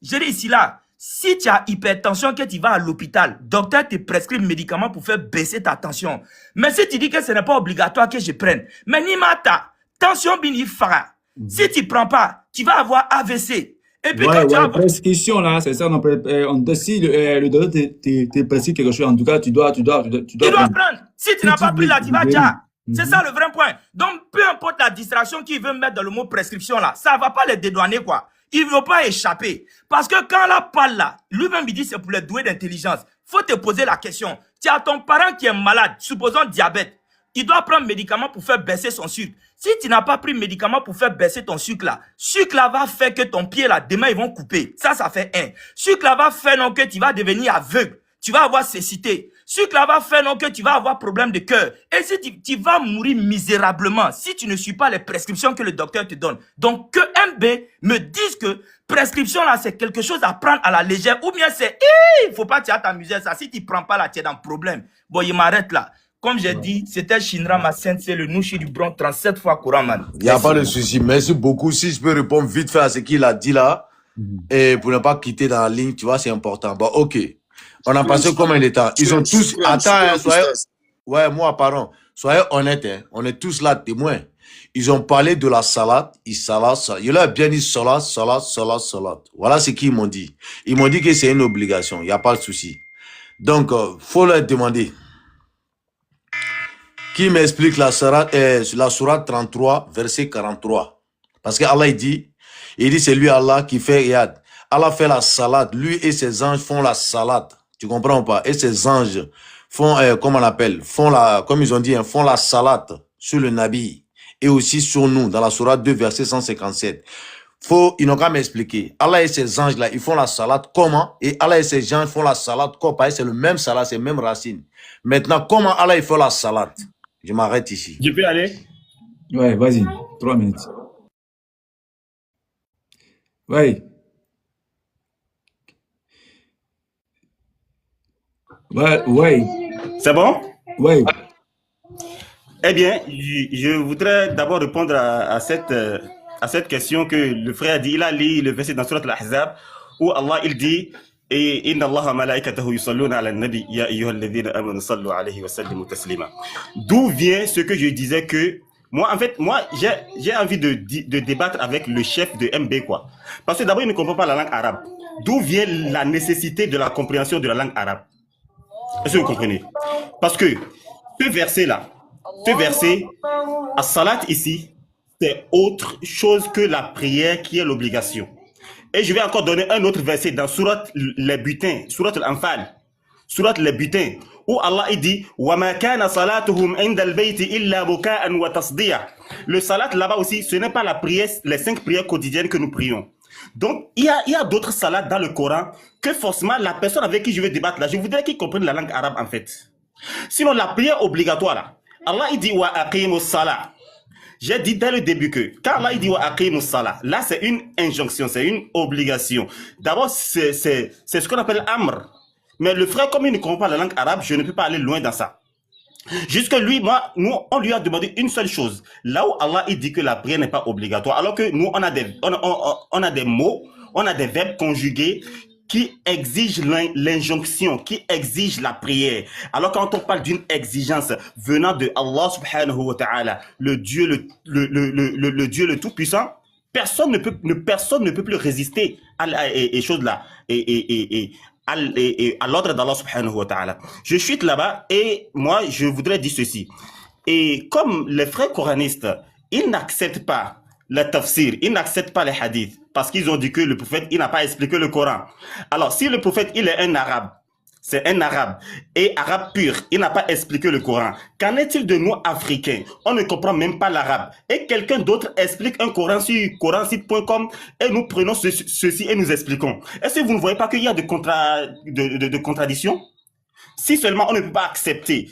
Je dis ici là, si tu as hypertension, que tu vas à l'hôpital, docteur te prescrit un médicament pour faire baisser ta tension. Mais si tu dis que ce n'est pas obligatoire que je prenne, mais ni mata, tension bini fara. Si tu ne prends pas, tu vas avoir AVC. Et puis quand tu as... prescription là, c'est ça, on décide, le docteur te prescrit quelque chose, en tout cas, tu dois prendre. Si tu n'as pas pris là, tu vas déjà. C'est ça le vrai point. Donc, peu importe la distraction qu'il veut mettre dans le mot prescription là, ça ne va pas les dédouaner quoi. Il ne veut pas échapper. Parce que quand la parle là, lui-même il dit c'est pour les doués d'intelligence. Il faut te poser la question. Tu as ton parent qui est malade, supposons diabète. Il doit prendre médicament pour faire baisser son sucre. Si tu n'as pas pris médicament pour faire baisser ton sucre là va faire que ton pied là, demain ils vont couper. Ça fait un. Sucre là va faire non que tu vas devenir aveugle. Tu vas avoir cécité. Sucre là va faire non que tu vas avoir problème de cœur. Et si tu vas mourir misérablement si tu ne suis pas les prescriptions que le docteur te donne. Donc que MB me dise que prescription là c'est quelque chose à prendre à la légère ou bien c'est il faut pas t'amuser ça. Si tu prends pas là tu es dans le problème. Bon, il m'arrête là. Comme j'ai dit, c'était Shinrama Sensei, le Nushi du Bronx, 37 fois Koraman. Il n'y a pas de souci. Merci beaucoup. Si je peux répondre vite fait à ce qu'il a dit là, et pour ne pas quitter dans la ligne, tu vois, c'est important. Bon, ok. On a passé combien de temps? Ils ont tous... Attends, Ouais, moi, pardon. Soyez honnêtes, hein. On est tous là témoins. Ils ont parlé de la salade, ils leur a bien dit salade. Voilà ce qu'ils m'ont dit. Ils m'ont dit que c'est une obligation, il n'y a pas de souci. Donc, faut leur demander. Qui m'explique la sourate 33, verset 43. Parce que Allah il dit c'est lui Allah qui fait Yad. Allah fait la salade, lui et ses anges font la salade. Tu comprends pas? Et ses anges font, comment on appelle, comme ils ont dit, font la salade sur le Nabi et aussi sur nous dans la sourate 2, verset 157. Ils n'ont qu'à m'expliquer. Allah et ses anges là, ils font la salade comment? Et Allah et ses anges font la salade comment? C'est le même salade, c'est la même racine. Maintenant, comment Allah il fait la salade? Je m'arrête ici. Je peux aller? Ouais, vas-y. 3 minutes. Ouais. Ouais. C'est bon? Ouais. Eh bien, je voudrais d'abord répondre à cette question que le frère a dit. Il a lu le verset dans Surat Al-Ahzab où Allah il dit Inna Allah malaikatahu yusalluna ala nabi ya ayyuhalladhina amanu sallu alayhi wa sallimu taslima. D'où vient ce que je disais que moi j'ai envie de débattre avec le chef de MB quoi. Parce que d'abord il ne comprend pas la langue arabe. D'où vient la nécessité de la compréhension de la langue arabe? Est-ce que vous comprenez? Parce que ce verset as-salat ici, c'est autre chose que la prière qui est l'obligation. Et je vais encore donner un autre verset dans Surat les butins, Surat Al-Anfal, Surat les butins, où Allah il dit وَمَا كَانَ صَلَاتُهُمْ عِنْدَ الْبَيْتِ إِلَّا بُكَاءً وَتَصْدِيًا. Le salat là-bas aussi, ce n'est pas la prière, les 5 prières quotidiennes que nous prions. Donc, il y a d'autres salats dans le Coran que forcément la personne avec qui je vais débattre là, je voudrais qu'il comprenne la langue arabe en fait. Sinon, la prière obligatoire là, Allah il dit wa aqimus salat. J'ai dit dès le début que quand Allah il dit wa aqimus salat, là c'est une injonction, c'est une obligation. D'abord, c'est ce qu'on appelle amr. Mais le frère, comme il ne comprend pas la langue arabe, je ne peux pas aller loin dans ça. Jusque lui, nous, on lui a demandé une seule chose. Là où Allah il dit que la prière n'est pas obligatoire, alors que nous, on a des mots, on a des verbes conjugués qui exigent l'injonction, qui exigent la prière. Alors quand on parle d'une exigence venant de Allah subhanahu wa ta'ala, le Dieu le Dieu le Tout-Puissant, personne ne peut plus résister à choses là à l'ordre d'Allah subhanahu wa ta'ala. Je chute là-bas et moi je voudrais dire ceci. Et comme les frères coranistes, ils n'acceptent pas le tafsir, ils n'acceptent pas les hadiths parce qu'ils ont dit que le prophète, il n'a pas expliqué le Coran. Alors si le prophète, il est un arabe, c'est un arabe et arabe pur, il n'a pas expliqué le Coran. Qu'en est-il de nous africains? On ne comprend même pas l'arabe et quelqu'un d'autre explique un Coran sur coransite.com et nous prenons ceci et nous expliquons. Est-ce que vous ne voyez pas qu'il y a de contradictions? Si seulement on ne peut pas accepter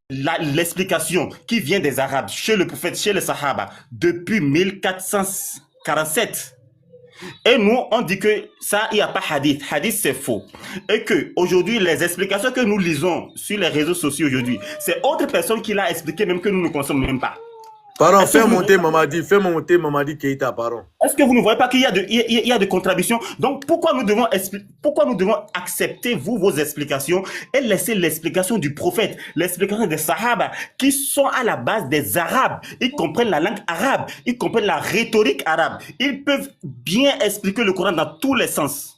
l'explication qui vient des Arabes chez le prophète, chez les Sahaba, depuis 1447, et nous, on dit que ça, il n'y a pas hadith. Hadith, c'est faux. Et que aujourd'hui, les explications que nous lisons sur les réseaux sociaux aujourd'hui, c'est autre personne qui l'a expliqué, même que nous ne consommons même pas. Pardon, fais monter Mamadi Keïta, pardon. Est-ce que vous ne voyez pas qu'il y a de contradictions? Donc, pourquoi nous devons accepter vos explications et laisser l'explication du prophète, l'explication des Sahaba, qui sont à la base des Arabes. Ils comprennent la langue arabe, ils comprennent la rhétorique arabe. Ils peuvent bien expliquer le Coran dans tous les sens.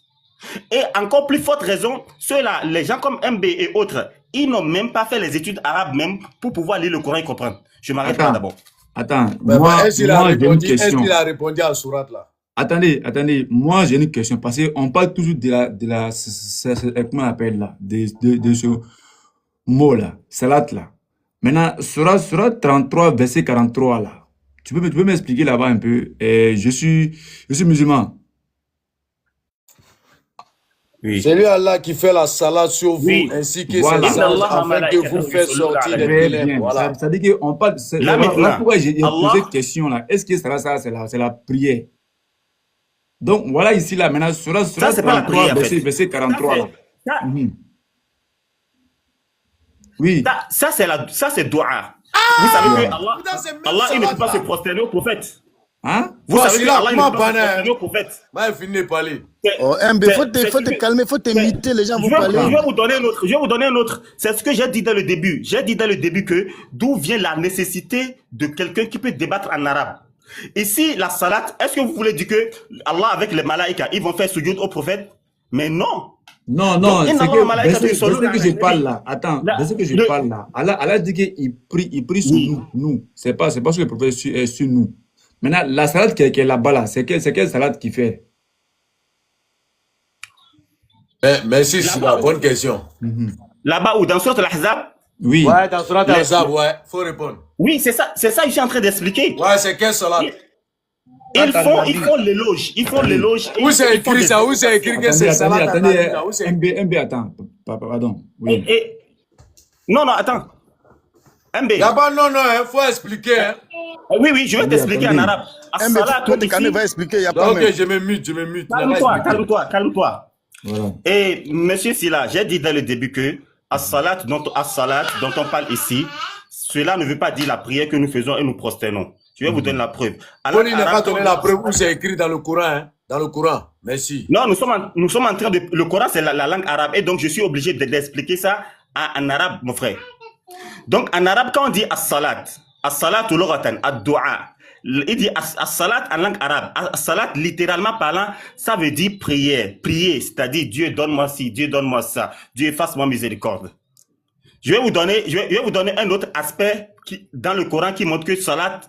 Et encore plus forte raison, ceux-là, les gens comme MB et autres, ils n'ont même pas fait les études arabes même pour pouvoir lire le Coran et comprendre. Je m'arrête là d'abord. Attends, est-ce qu'il a répondu à la sourate là? Attendez, moi j'ai une question parce qu'on parle toujours comment on appelle là, de ce mot là, salat là. Maintenant, surat 33, verset 43 là, tu peux m'expliquer là-bas un peu? Je suis musulman. Oui. C'est lui Allah qui fait la salade sur vous, oui, ainsi que voilà, ses anges, afin que vous faites sortir les ténèbres. Voilà. Ça veut dire qu'on parle. Là, pourquoi j'ai posé cette question là? Est-ce que ça c'est la prière? Donc voilà ici là maintenant sur 33 verset 43 là. Oui. Ça c'est doua. Vous savez que Allah il ne peut pas se prosterner au prophète. Hein? Vous savez que Allah comment ne parle pas au prophète. Fini de parler. Oh, MB, faut te calmer, faut t'imiter, les gens vont parler. Je vais vous donner un autre. C'est ce que j'ai dit dans le début. J'ai dit dans le début que d'où vient la nécessité de quelqu'un qui peut débattre en arabe. Ici, la salat, est-ce que vous voulez dire que Allah avec les malaïkas, ils vont faire sujoud au prophète? Mais non. Non, Donc, c'est que je parle là. Attends, de ce que je parle là. Allah dit qu'il prie sur nous. C'est pas que le prophète est sur nous. Maintenant, la salade qui est là-bas, là, c'est quelle salade qu'il fait? Merci, c'est la bonne question. Là-bas ou dans Surat Al-Ahzab? Oui. Ouais, dans Surat Al-Ahzab, ouais, faut répondre. Oui, c'est ça, je suis en train d'expliquer. Ouais, c'est quelle salade? Ils font l'éloge. Où c'est écrit ça? Où c'est écrit que c'est salade? Attendez, MB, attends. Pardon. Oui. Non, attends. MB. Là-bas, non, il faut expliquer. Hein. Oui, je vais t'expliquer en arabe. MB, toi, tu vas expliquer, il n'y a pas Ok, je me mute. Calme-toi. Voilà. Et monsieur Silla, j'ai dit dès le début que as-salat dont on parle ici, cela ne veut pas dire la prière que nous faisons et nous prosternons. Je vais vous donner la preuve. On n'a pas donné la preuve où c'est écrit dans le Coran. Hein? Dans le Coran. Merci. Non, nous sommes en train de... Le Coran, c'est la langue arabe. Et donc, je suis obligé d'expliquer ça en arabe, mon frère. Donc, en arabe, quand on dit as-salat ou l'oratan, ad-du'a, il dit as-salat en langue arabe. As-salat, littéralement parlant, ça veut dire prière. Prier, c'est-à-dire Dieu donne-moi ci, Dieu donne-moi ça, Dieu fasse-moi miséricorde. Je vais vous donner un autre aspect dans le Coran qui montre que salat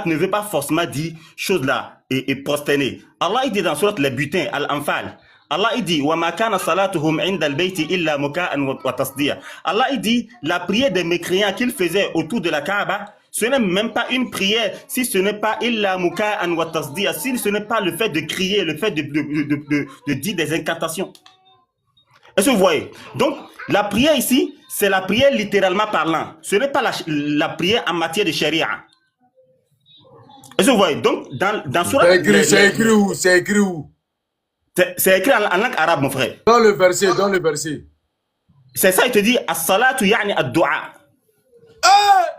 ne veut pas forcément dire chose là et prosterner. Allah il dit dans surat les butins, Al-Anfal, Allah il dit wa ma kana salatuhum 'inda al-bayti illa muka'an wa tasdiya. Allah il dit la prière des mécréants qu'ils faisaient autour de la Kaaba, ce n'est même pas une prière si ce n'est pas illa muka'an wa tasdiya, si ce n'est pas le fait de crier, le fait de dire des incantations. Est-ce que vous voyez? Donc la prière ici, c'est la prière littéralement parlant. Ce n'est pas la prière en matière de charia. Est-ce que vous voyez? Donc, dans Surat... C'est écrit où? C'est écrit où? C'est écrit en langue arabe, mon frère. Dans le verset. C'est ça, il te dit, as-salatu ya'ni ad-du'a.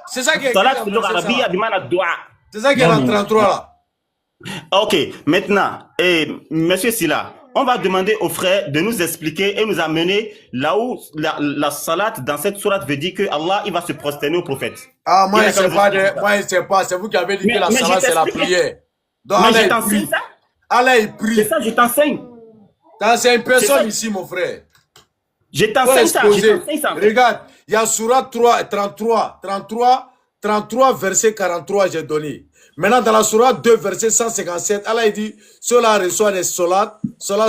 C'est ça qui est écrit dans le verset. C'est ça qui est dans 33 là. Ok, maintenant, monsieur Silla, on va demander aux frères de nous expliquer et nous amener là où la salat dans cette sourate veut dire que Allah il va se prosterner au prophète. Ah, moi, je sais pas. C'est vous qui avez dit que la salat, c'est la prière. Donc, mais je t'enseigne ça. Allah, il prie. C'est ça, je t'enseigne. T'enseignes personne ici, mon frère. Je t'enseigne ça. Regarde, il y a sourate 33, verset 43, j'ai donné. Maintenant, dans la sourate 2, verset 157, Allah il dit, cela reçoit des solat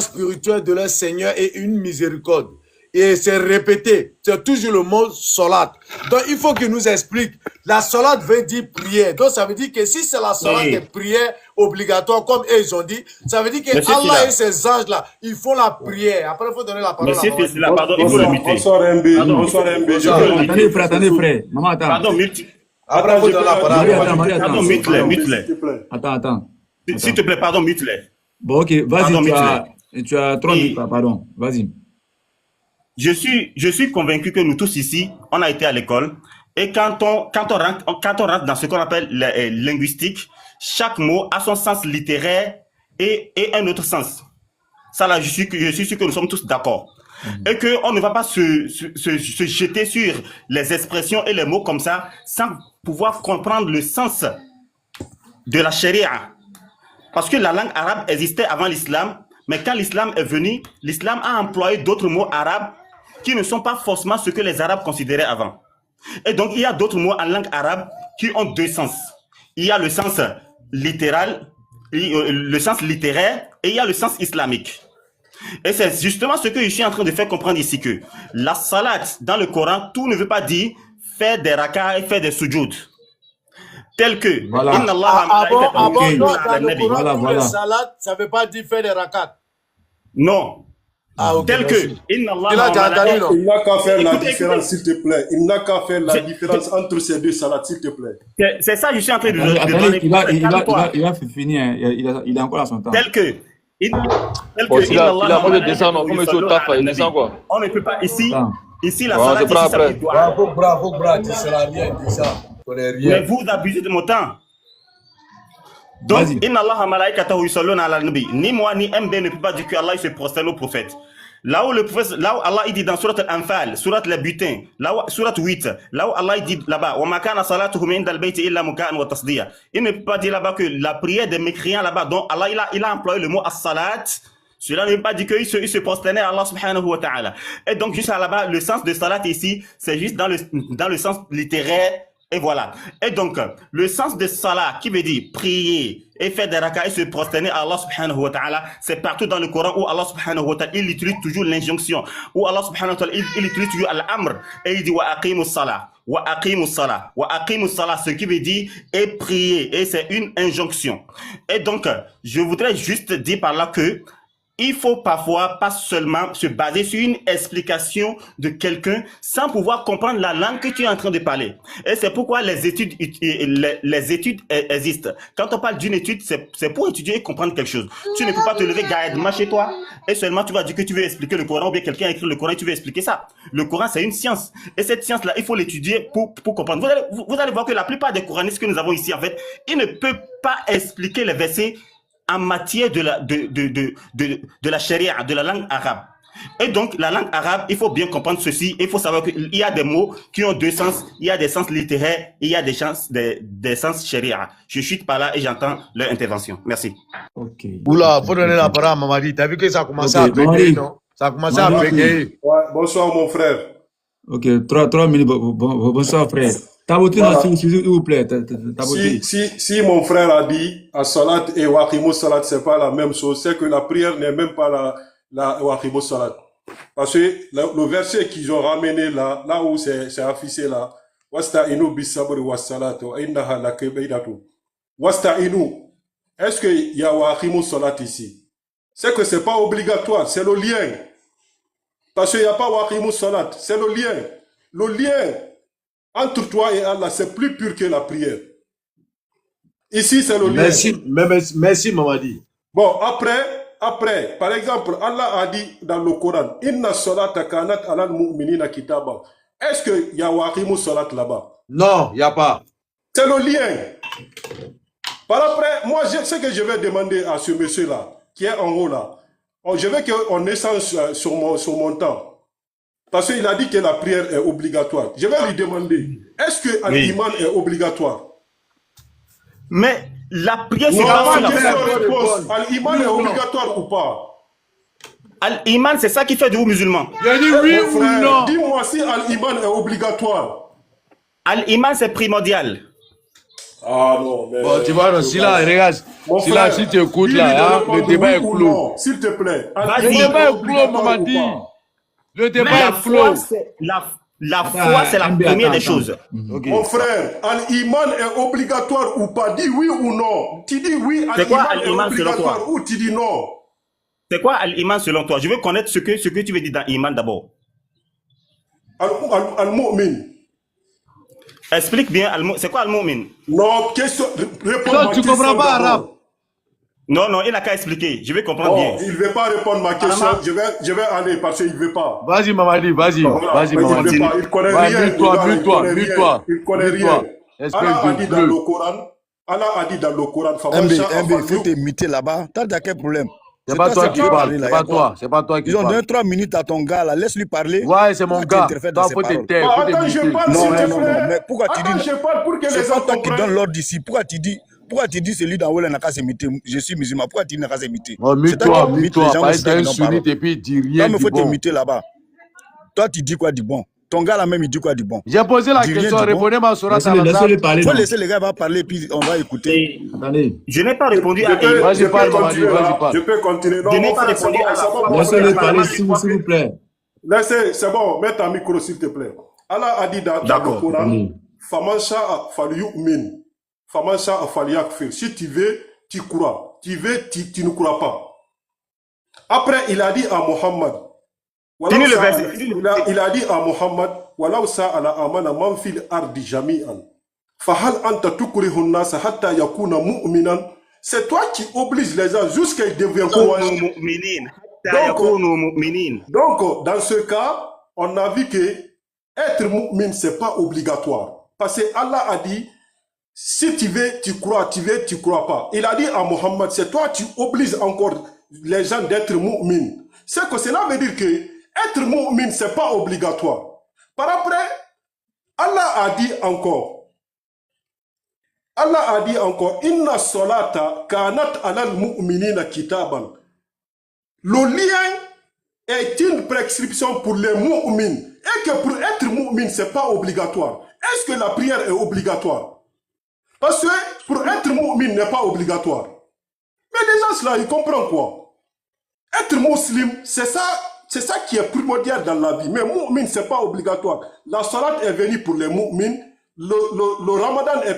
spirituels de leur Seigneur et une miséricorde. Et c'est répété, c'est toujours le mot solat. Donc, il faut qu'il nous explique. La solat veut dire prière. Donc, ça veut dire que si c'est la solat des prières obligatoires, comme eux, ils ont dit, ça veut dire que Allah et ses anges-là, ils font la prière. Après, il faut donner la parole à Monsieur, pardon, il faut le muter. Bonsoir, MB. Attendez, frère. Maman, attends. Pardon, mute. Après, il faut donner la parole. Pardon, mute-les. Attends. S'il te plaît, pardon, mute-les. Bon, ok, vas-y, tu as 3 minutes, pardon, vas-y. Je suis convaincu que nous tous ici, on a été à l'école et quand on rentre dans ce qu'on appelle linguistique, chaque mot a son sens littéraire et un autre sens. Ça là, je suis sûr que nous sommes tous d'accord. Et qu'on ne va pas se jeter sur les expressions et les mots comme ça sans pouvoir comprendre le sens de la charia. Parce que la langue arabe existait avant l'islam, mais quand l'islam est venu, l'islam a employé d'autres mots arabes qui ne sont pas forcément ce que les Arabes considéraient avant. Et donc, il y a d'autres mots en langue arabe qui ont 2 sens. Il y a le sens littéral, le sens littéraire, et il y a le sens islamique. Et c'est justement ce que je suis en train de faire comprendre ici, que la salat dans le Coran, tout ne veut pas dire faire des rakats et faire des sujoud. Tel que voilà. Inna Allah la salat, ça ne veut pas dire faire des rakats. Non. Tel que il n'a qu'à faire la différence, s'il te plaît. Il n'a qu'à faire la différence entre ces deux salades, s'il te plaît. C'est ça, je suis en train de donner. Il va finir, il est encore à son temps. Tel que. Il a pas de descendre, comme il au taf, il descend quoi. On ne peut pas ici la salade, bravo, dis ça, rien, dis ça. Mais vous abusez de mon temps. Donc, inna Allah malaikatahu yusalluna ala nabi. Ni moi ni MB ne peut pas dire que Allah il se prosterne au prophète. Là où Allah il dit dans Surat Al-Anfal, Surat le butin, Surat 8, là où Allah il dit là-bas, wa ma kana salatuhum inda al-bayti illa muka'an wa tasdiya. Il ne peut pas dire là-bas que la prière des mécréants là-bas, donc Allah il a employé le mot as-salat. Cela ne veut pas dire qu'il se prosternait à Allah subhanahu wa ta'ala. Et donc juste là-bas, le sens de salat ici, c'est juste dans le sens littéraire. Et voilà. Et donc, le sens de salat, qui veut dire prier et faire des rak'ah et se prosterner à Allah subhanahu wa ta'ala, c'est partout dans le Coran où Allah subhanahu wa ta'ala, il utilise toujours l'injonction, où Allah subhanahu wa ta'ala, il utilise toujours al-amr, et il dit wa aqimus salat, wa aqimus salat, wa aqimus salat, ce qui veut dire et prier, et c'est une injonction. Et donc, je voudrais juste dire par là que il faut parfois pas seulement se baser sur une explication de quelqu'un sans pouvoir comprendre la langue que tu es en train de parler. Et c'est pourquoi les études existent. Quand on parle d'une étude, c'est pour étudier et comprendre quelque chose. Tu ne peux pas te lever gaïdement chez toi et seulement tu vas dire que tu veux expliquer le Coran ou bien quelqu'un a écrit le Coran et tu veux expliquer ça. Le Coran, c'est une science. Et cette science-là, il faut l'étudier pour comprendre. Vous allez voir que la plupart des coranistes que nous avons ici, en fait, ils ne peuvent pas expliquer les versets en matière de la charia, de la langue arabe. Et donc, la langue arabe, il faut bien comprendre ceci. Il faut savoir qu'il y a des mots qui ont deux sens. Il y a des sens littéraires et il y a des sens charia. Je chute par là et j'entends leur intervention. Merci. Ok. Oula, faut donner la parole à Mamadi. T'as vu que ça a commencé à bégayer, non? Ça a commencé à bégayer. Ouais, bonsoir, mon frère. Ok, 3 minutes. Bonsoir, frère. Tabouti, Voilà. s'il vous plaît. Si mon frère a dit à salat et waqimus salat, c'est pas la même chose, c'est que la prière n'est même pas la waqimus salat. Parce que le verset qu'ils ont ramené là où c'est affiché là, wasta'inu bis sabri was salat wa innaha lakabairatu. Wasta'inu. Est-ce qu'il y a waqimus salat ici? C'est que c'est pas obligatoire, c'est le lien. Parce qu'il n'y a pas waqimus salat, c'est le lien. Le lien entre toi et Allah, c'est plus pur que la prière. Ici, c'est le lien. Merci, Mamadi. Bon, après, par exemple, Allah a dit dans le Coran, Inna salata kanat alal mu'minina kitaba. Est-ce qu'il y a waqimus salat là-bas? Non, il n'y a pas. C'est le lien. Par après, moi, ce que je vais demander à ce monsieur-là, qui est en haut là, je veux qu'on échange sur mon temps. Parce qu'il a dit que la prière est obligatoire. Je vais lui demander, est-ce que l'iman est obligatoire? Mais la prière, c'est pas la réponse. L'iman est obligatoire ou pas? L'iman, c'est ça qui fait de vous musulmans. Il a dit oui ou non? Dis-moi si l'iman est obligatoire. L'iman, c'est primordial. Ah non, mais... Bon, tu vois, non, si là, regarde, si tu écoutes là, le débat est clos. S'il te plaît. Le débat est clos, Mamadi. Le débat est clos. La foi, c'est la première des choses. Okay. Mon frère, l'iman est obligatoire ou pas? Dis oui ou non. Tu dis oui, l'iman est obligatoire ou tu dis non? C'est quoi l'iman selon toi? Je veux connaître ce que tu veux dire dans l'iman d'abord. Al-mu'min. Explique bien, c'est quoi al-mu'min? Non, question, réponds-moi. Tu comprends pas arabe? Non, il n'a qu'à expliquer. Je vais comprendre bien. Il ne veut pas répondre à ma question. Je vais aller parce qu'il ne veut pas. Vas-y, Mamadi, vas-y. Vas-y, Mamadi. Il connaît rien. Mute-toi. Il connaît rien. Allah a dit dans le Coran. MB, il faut te muter là-bas. T'as quel problème? C'est pas toi qui parles. C'est pas toi qui parle. Ils ont donné 3 minutes à ton gars là. Laisse-lui parler. Ouais, c'est mon gars. Toi, faut te taire. Attends, je parle, s'il te plaît. Mais pourquoi tu dis? Attends, je parle pour que les c'est pas gens toi qui donne l'ordre ici. Pourquoi tu dis celui d'en haut là n'a qu'à s'imiter? Je suis musulman. Pourquoi tu dis n'a qu'à s'imiter? Oh, mute-toi. Parce que t'es un sunnite et puis il dit rien. Non, mais faut t'imiter là-bas. Toi, tu dis quoi du bon? Ton gars là même, il dit quoi du bon? J'ai posé la question, répondez-moi sur la salle. Il faut laisser les gars parler, puis on va écouter. Attendez. Je n'ai pas répondu à je peux continuer. Je n'ai pas répondu à la Laissez-le parler, s'il vous plaît. Laissez, c'est bon, mets ta micro, s'il te plaît. Allah a dit dans le Coran, Faman sha'a falyu'min. Faman sha'a falyakfir. Si tu veux, tu crois. Tu veux, tu ne crois pas. Après, il a dit à Mohammed, il a dit à Mohammed, Walau sa'ala amana man fil ardi jami'an. Fahal anta tukrihun nasa hatta yakuna mu'minan. C'est toi qui obliges les gens jusqu'à qu'ils deviennent croyants. Donc, dans ce cas, on a vu que être mu'min, c'est pas obligatoire. Parce que Allah a dit, Si tu veux, tu crois, tu crois pas. Il a dit à Mohammed, c'est toi, tu obliges encore les gens d'être mu'min. C'est que cela veut dire que être mu'min, c'est pas obligatoire. Par après, Allah a dit encore, Inna solata kanat alal mu'minina kitaban. Le lien est une prescription pour les mu'min. Et que pour être mu'min, c'est pas obligatoire. Est-ce que la prière est obligatoire? Parce que pour être mu'min n'est pas obligatoire. Mais les gens là, ils comprennent quoi? Être musulman, c'est ça qui est primordial dans la vie. Mais mu'min, c'est pas obligatoire. La salat est venue pour les mu'min, le ramadan est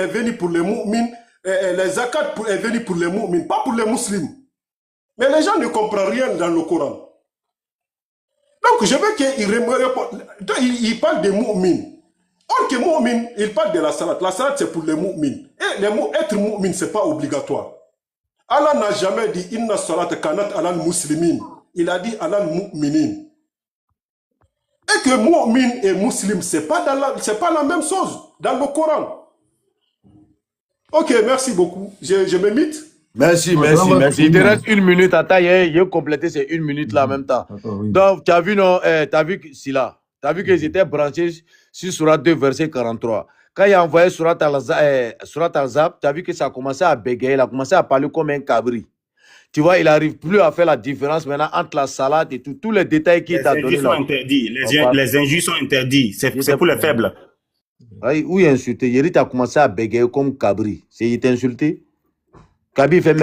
venu pour les mu'min, les zakat est venu pour les mu'min, pas pour les musulmans. Mais les gens ne comprennent rien dans le Coran. Donc je veux qu'il parle des mu'min. Or que mu'min, il parle de la salat. La salat, c'est pour les mu'min. Et être mu'min, c'est pas obligatoire. Allah n'a jamais dit inna salat kanat alal muslimin. Il a dit alal mu'minin. Et que mu'min et muslim, c'est pas la même chose dans le Coran. Ok, merci beaucoup. Je me mute. Merci. Il te reste 1 minute. Attends, il a complété ces 1 minute là en même temps. Donc, tu as vu, non, Sila, tu as vu qu'ils étaient branchés sur Surat 2, verset 43. Quand il a envoyé Surat Al-Zab, tu as vu que ça a commencé à bégayer, il a commencé à parler comme un cabri. Tu vois, il n'arrive plus à faire la différence maintenant entre la salade et tous les détails qu'il t'a donné. Les injures sont interdits. C'est pour les faibles. Oui, insulté. Yérit a commencé à bégayer comme cabri. Il est insulté. Cabri fait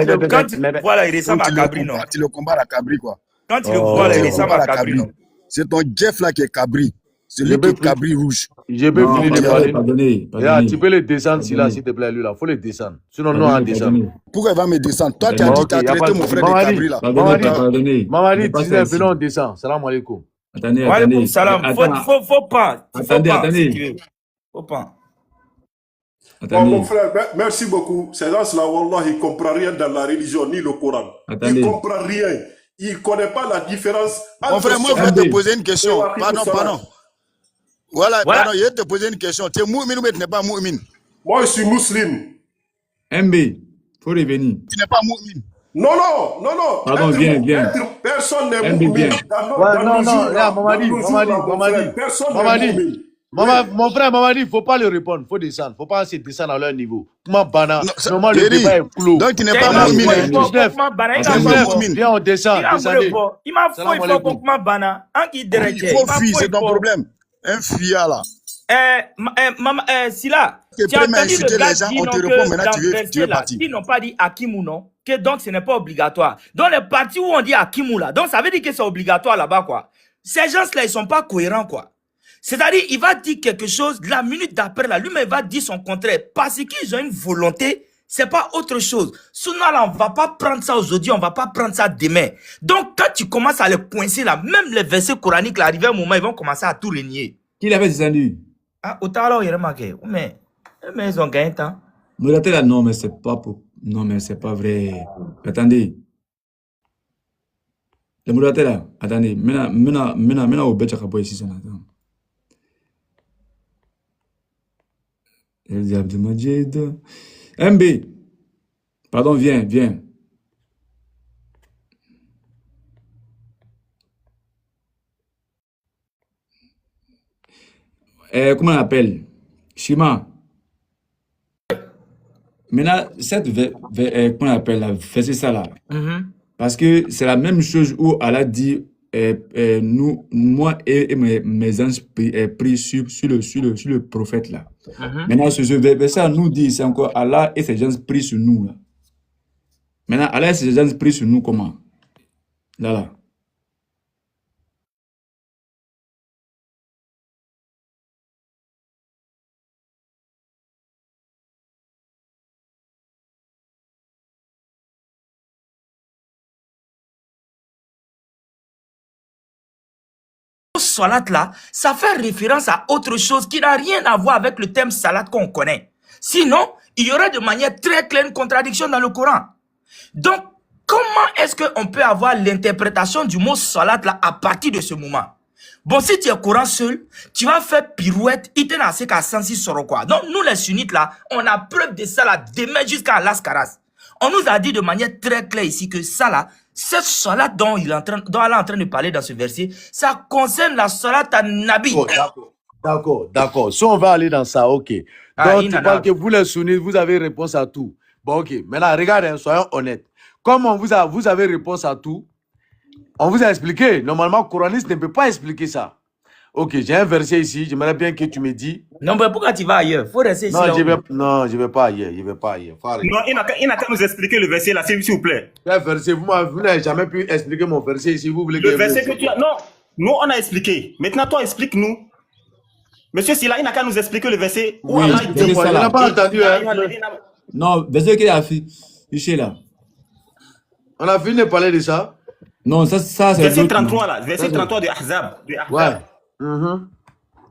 voilà, il ressemble à cabri, non? Tu le combats à cabri, quoi. Quand tu le vois, il ressemble à cabri, non? C'est ton Jeff là qui est cabri. C'est lui qui est cabri rouge. J'ai bien fini de parler. Tu peux le descendre s'il te plaît, lui là. Il faut le descendre. Sinon, nous, on descend. Pourquoi il va me descendre? Toi, tu as dit, tu as traité mon frère de cabri là. Mamadi, venons, on descend. Salam alaikum. Attendez. Salam. Faut pas. Attendez. Faut pas. Bon, mon frère, merci beaucoup. Ces gens-là, wallah, ils ne comprennent rien dans la religion ni le Coran. Ils ne comprennent rien. Ils ne connaissent pas la différence. Mon frère, moi, je vais te poser une question. Pardon. Voilà, pardon, je vais te poser une question. Tu es mu'min ou tu n'es pas mu'min? Moi, je suis musulman. MB, faut revenir. Tu n'es pas mu'min? Non. Pardon, viens. Personne n'est mu'min. Mamadi. Mon frère Mamadi, il ne faut pas le répondre, il faut descendre. Il ne faut pas se descendre à leur niveau. Comment Bana? Normalement, le débat est clos. Donc, tu n'es pas mu'min. Viens, on descend. Il m'a fait, il faut comment Bana. Il faut fuir, c'est ton problème. Un fuyard là. Sila, tu as entendu le gars dire que tu veux partir. Ils n'ont pas dit Hakim ou non, que donc ce n'est pas obligatoire. Dans les parties où on dit Hakim ou là, donc ça veut dire que c'est obligatoire là-bas, quoi. Ces gens-là, ils ne sont pas cohérents, quoi. C'est-à-dire, il va dire quelque chose, la minute d'après, là, lui-même va dire son contraire. Parce qu'ils ont une volonté, c'est pas autre chose. Sinon, là, on va pas prendre ça aujourd'hui, on va pas prendre ça demain. Donc, quand tu commences à les coincer, là, même les versets coraniques, là, arrivé à un moment, ils vont commencer à tout renier. Qui l'avait descendu? Ah, autant alors, il a remarqué. Mais ils ont gagné temps. Modérateur là, non, mais c'est pas pour... Non, mais c'est pas vrai. Attendez. Le modérateur là, attendez. Maintenant, au bête, à ici, ça n'attend. El diable de Majid. MB. Pardon, viens. Comment on appelle? Shima. Maintenant, cette comment on appelle là, verset ça là. Parce que c'est la même chose où Allah dit moi et mes anges prient sur le prophète là. Maintenant, ce verset nous dit, c'est encore Allah et ses gens prient sur nous là. Maintenant, Allah et ses gens prient sur nous comment? Là. Salat là, ça fait référence à autre chose qui n'a rien à voir avec le thème salat qu'on connaît. Sinon, il y aurait de manière très claire une contradiction dans le Coran. Donc, comment est-ce qu'on peut avoir l'interprétation du mot salat là à partir de ce moment? Bon, si tu es Coran seul, tu vas faire pirouette, il t'en a assez qu'à 106 sur quoi. Donc, nous, les sunnites, là, on a preuve de ça, là, demain jusqu'à Las-Caras. On nous a dit de manière très claire ici que ça, là, cette salat dont Allah est en train de parler dans ce verset, ça concerne la salat à Nabi. Oh, d'accord. Si on va aller dans ça, ok. Donc, tu parles que vous, les sunnites, vous avez réponse à tout. Bon, ok. Maintenant, regardez, soyons honnêtes. Comme vous avez réponse à tout, on vous a expliqué. Normalement, le coraniste ne peut pas expliquer ça. Ok, j'ai un verset ici. J'aimerais bien que tu me dis. Non, mais pourquoi tu vas ailleurs? Faut rester ici. Non, je vais pas ailleurs. Non, il n'a qu'à nous expliquer le verset là, s'il vous plaît. Quel verset? Vous n'avez jamais pu expliquer mon verset ici. Vous voulez le verset que tu as. Non, nous, on a expliqué. Maintenant, toi, explique-nous. Monsieur Silla, il n'a qu'à nous expliquer le verset où Allah dit. Il n'a pas entendu. Non, verset qu'il a affiché là. On a fini de parler de ça. Non, ça c'est verset 33 là, verset 33 de Ahzab. Ouais.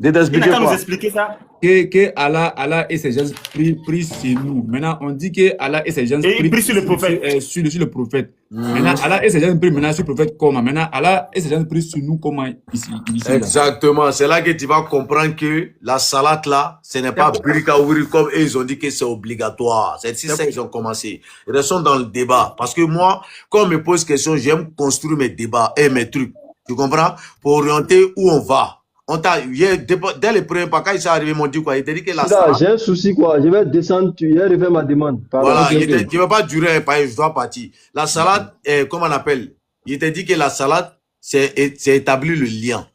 Il n'a qu'à nous expliquer ça. Que Allah et ses gens prient sur nous. Maintenant, on dit que Allah et ses gens prient sur le prophète. Sur le prophète. Maintenant, Allah et ses gens prient maintenant sur le prophète comment? Maintenant, Allah et ses gens prient sur nous comment ici. Exactement. C'est là que tu vas comprendre que la salat là, ce n'est pas burikaouri comme eux, ils ont dit que c'est obligatoire. C'est ça qu'ils ont commencé. Ils sont dans le débat. Parce que moi, quand on me pose question, j'aime construire mes débats et mes trucs. Tu comprends? Pour orienter où on va. Dès le premier pas, quand ils sont arrivés, ils m'ont dit quoi? Ils t'ont dit que la salat... J'ai un souci quoi, je vais descendre, tu es arrivé ma demande. Voilà, il ne va pas durer un pays, je dois partir. La salade, comment on appelle? Il t'a dit que la salade, c'est établir le lien.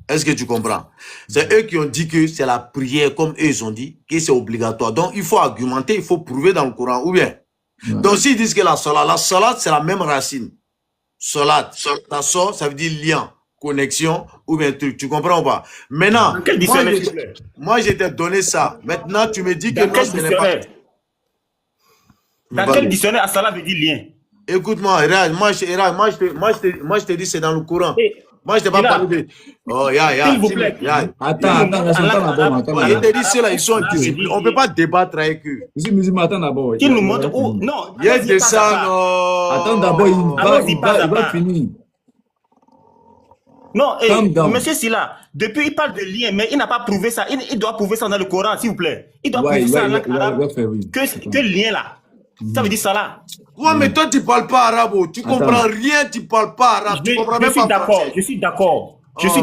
Est-ce que tu comprends? C'est eux qui ont dit que c'est la prière, comme eux ils ont dit, que c'est obligatoire. Donc il faut argumenter, il faut prouver dans le Coran, ou bien. Donc s'ils disent que la salade c'est la même racine. Salade, ça veut dire lien. Connexion ou bien truc, tu comprends ou pas? Maintenant, moi je t'ai donné ça. Maintenant, tu me dis que non, ce n'est pas. Dans quel dictionnaire As-Salat veut dire lien? Écoute-moi, moi je te dis c'est dans le Coran. Moi je t'ai pas parlé de. Oh, s'il vous plaît. Attends d'abord. Je te dis ceux-là, ils sont indisciplinés. On peut pas débattre avec eux. Monsieur musulman, attends d'abord. Qu'il nous montre où? Non. Il y a de ça, non. Attends d'abord, il va finir. Non, monsieur Silla, depuis il parle de lien, mais il n'a pas prouvé ça. Il doit prouver ça dans le Coran, s'il vous plaît. Il doit prouver ça en arabe. Que lien là, ça veut dire ça là. Ouais, mais toi tu parles pas arabe, tu comprends rien, tu parles pas arabe. Je suis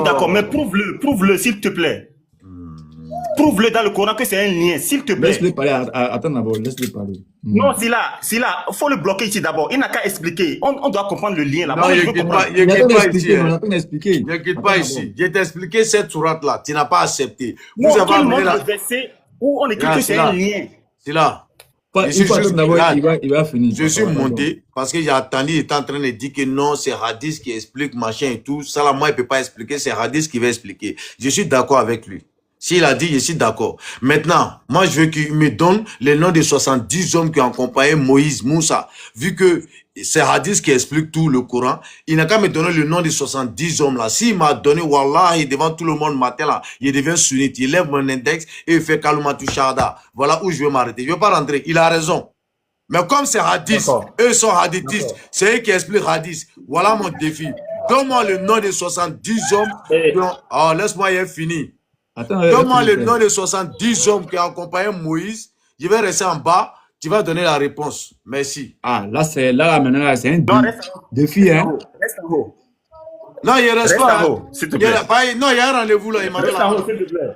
d'accord, mais prouve-le, s'il te plaît. Prouve-le dans le Coran que c'est un lien, s'il te plaît. Laisse-le parler, attends d'abord, laisse-le parler. Non, Silla, il faut le bloquer ici d'abord. Il n'a qu'à expliquer. On doit comprendre le lien là. Non, il n'inquiète pas ici. Je t'ai expliqué cette sourate là, tu n'as pas accepté. Vous avez amené le verset où on écrit que c'est un lien. C'est là. Il va finir. Je suis monté parce que j'ai attendu, il était en train de dire que non, c'est Hadith qui explique machin et tout. Ça là, moi, il ne peut pas expliquer, c'est Hadith qui va expliquer. Je suis d'accord avec lui. S'il a dit, je suis d'accord. Maintenant, moi, je veux qu'il me donne les noms des 70 hommes qui ont accompagné Moïse, Moussa. Vu que c'est Hadith qui explique tout le Coran, il n'a qu'à me donner le nom des 70 hommes là. S'il m'a donné, Wallah, devant tout le monde matin là, il devient sunnite, il lève mon index et il fait Kalumatou Shahada. Voilà où je vais m'arrêter. Je ne vais pas rentrer. Il a raison. Mais comme c'est Hadith, eux sont hadithistes, c'est eux qui expliquent Hadith. Voilà mon défi. Donne-moi le nom des 70 hommes. Oh, laisse-moi y finir. Donne-moi le nom de 70 hommes qui ont accompagné Moïse. Je vais rester en bas. Tu vas donner la réponse. Merci. Ah, là, c'est un défi, hein. Reste en haut. Non, il reste pas. Non, il y a un rendez-vous là. Il m'a reste en haut, s'il te plaît.